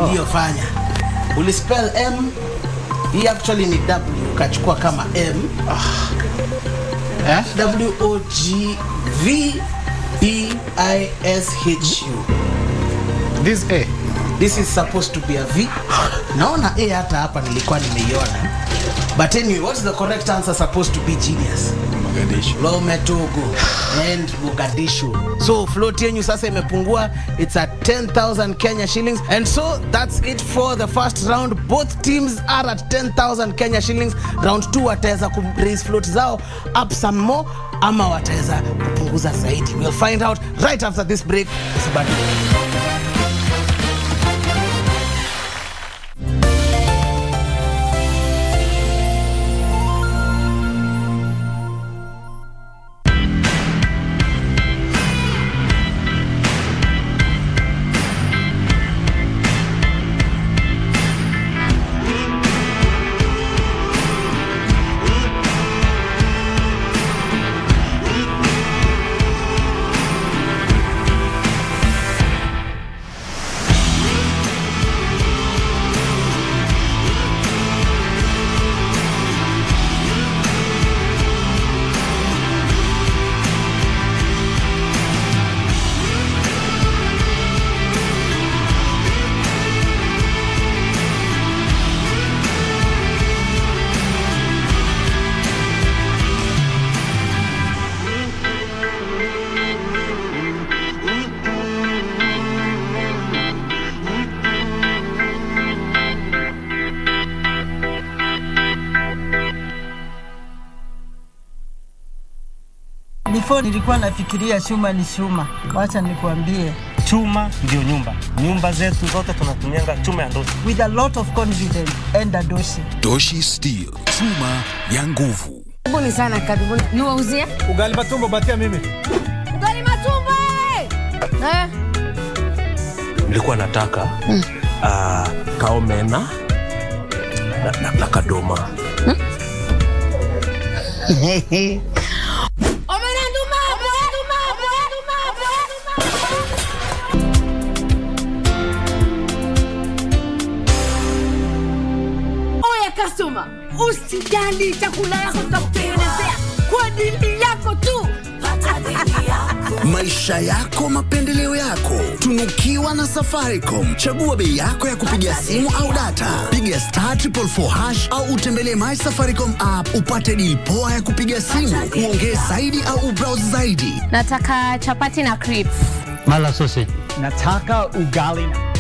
uliyofanya. Ulispell M, hii actually ni W, ukachukua kama M. W-O-G-V-B-I-S-H-U. This A. This is supposed to be a V. Naona A hata hapa nilikuwa nimeiona. But anyway, what's the correct answer supposed to be, Genius? Mogadishu. Lome Togo and Mogadishu. So float yenyu sasa imepungua. It's at 10,000 Kenya shillings. And so that's it for the first round. Both teams are at 10,000 Kenya shillings. Round 2 wataweza raise float zao up some more ama wataweza kupunguza zaidi. We'll find out right after this break. Before nilikuwa nafikiria chuma ni chuma. Wacha nikuambie. Chuma ndio nyumba. Nyumba zetu zote tunatumianga chuma ya doshi. With a lot of confidence and a doshi. Doshi Steel, chuma ya nguvu. Karibuni sana, karibuni. Niwauzie? Ugali matumbo batia mimi. Ugali matumbo! Nilikuwa nataka kaomena na kadoma. Customer, usijali chakula yako tutakutengenezea kwa dili yako tu. Pata dili yako. Maisha yako, mapendeleo yako. Tunukiwa na Safaricom. Chagua bei yako ya kupiga simu au data. Piga *444# au utembelee My Safaricom app upate deal poa ya kupiga simu. Uongee zaidi au ubrowse zaidi. Nataka chapati na crips. Mala sose. Nataka ugali na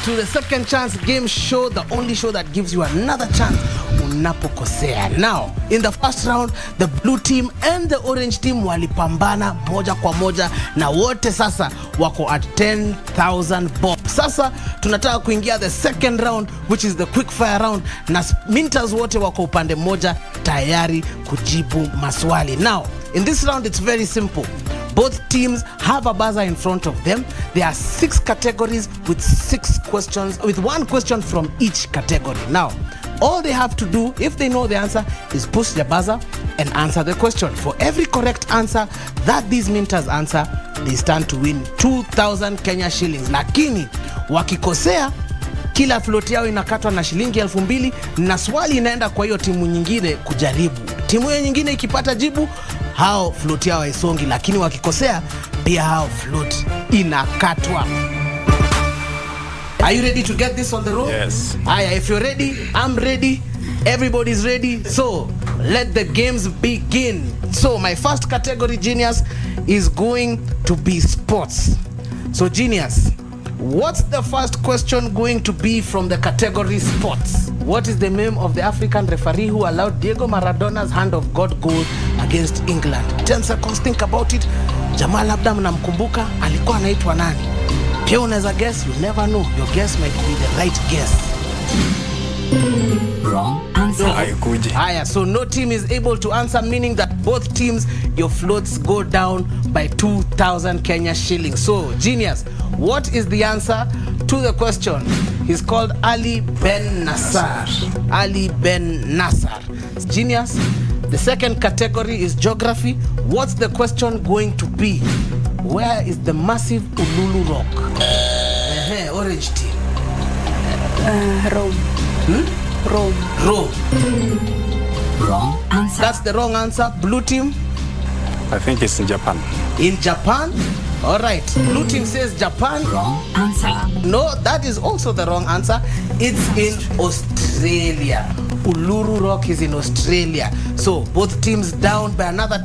to the Second Chance Game Show, the only show that gives you another chance unapokosea. Now, in the first round, the blue team and the orange team walipambana moja kwa moja na wote sasa wako at 10,000 bob. Sasa tunataka kuingia the second round, which is the quick fire round, na Mintas wote wako upande moja tayari kujibu maswali. Now, in this round it's very simple. Both teams have a buzzer in front of them. There are 6 categories with 6 questions, with 1 question from each category. Now, all they have to do, if they know the answer, is push the buzzer and answer the question. For every correct answer that these Mintas answer, they stand to win 2,000 Kenya shillings. Lakini, wakikosea, kila float yao inakatwa na shilingi 2,000 na swali inaenda kwa hiyo timu nyingine kujaribu. Timu hiyo nyingine ikipata jibu, hao float yao haisongi, lakini wakikosea pia hao float inakatwa. Are you ready to get this on the road? Yes. Aya, if you're ready, I'm ready. Everybody's ready. So, let the games begin. So, my first category, Genius, is going to be sports. So, Genius, what's the first question going to be from the category sports? What is the name of the African referee who allowed Diego Maradona's hand of God goal against England? 10 seconds, think about it. Jamal labda mnamkumbuka, alikuwa anaitwa nani? Pia unaweza guess, you never know. Your guess might be the right guess. Wrong answer. Haikuji. Aya, so no team is able to answer, meaning that both teams, your floats go down by 2,000 Kenya shillings. So, Genius, what is the answer to the question? He's called Ali Ben Nassar. Ali Ben Nassar. Genius, the second category is geography. What's the question going to be? Where is the massive Ululu Rock? Orange team. Rome. Rome. Wrong answer. That's the wrong answer. Blue team? I think it's in Japan. In Japan? All right. Blue team says Japan. Wrong answer. No, that is also the wrong answer. It's in Australia. Uluru Rock is in Australia. So both teams down by another 2.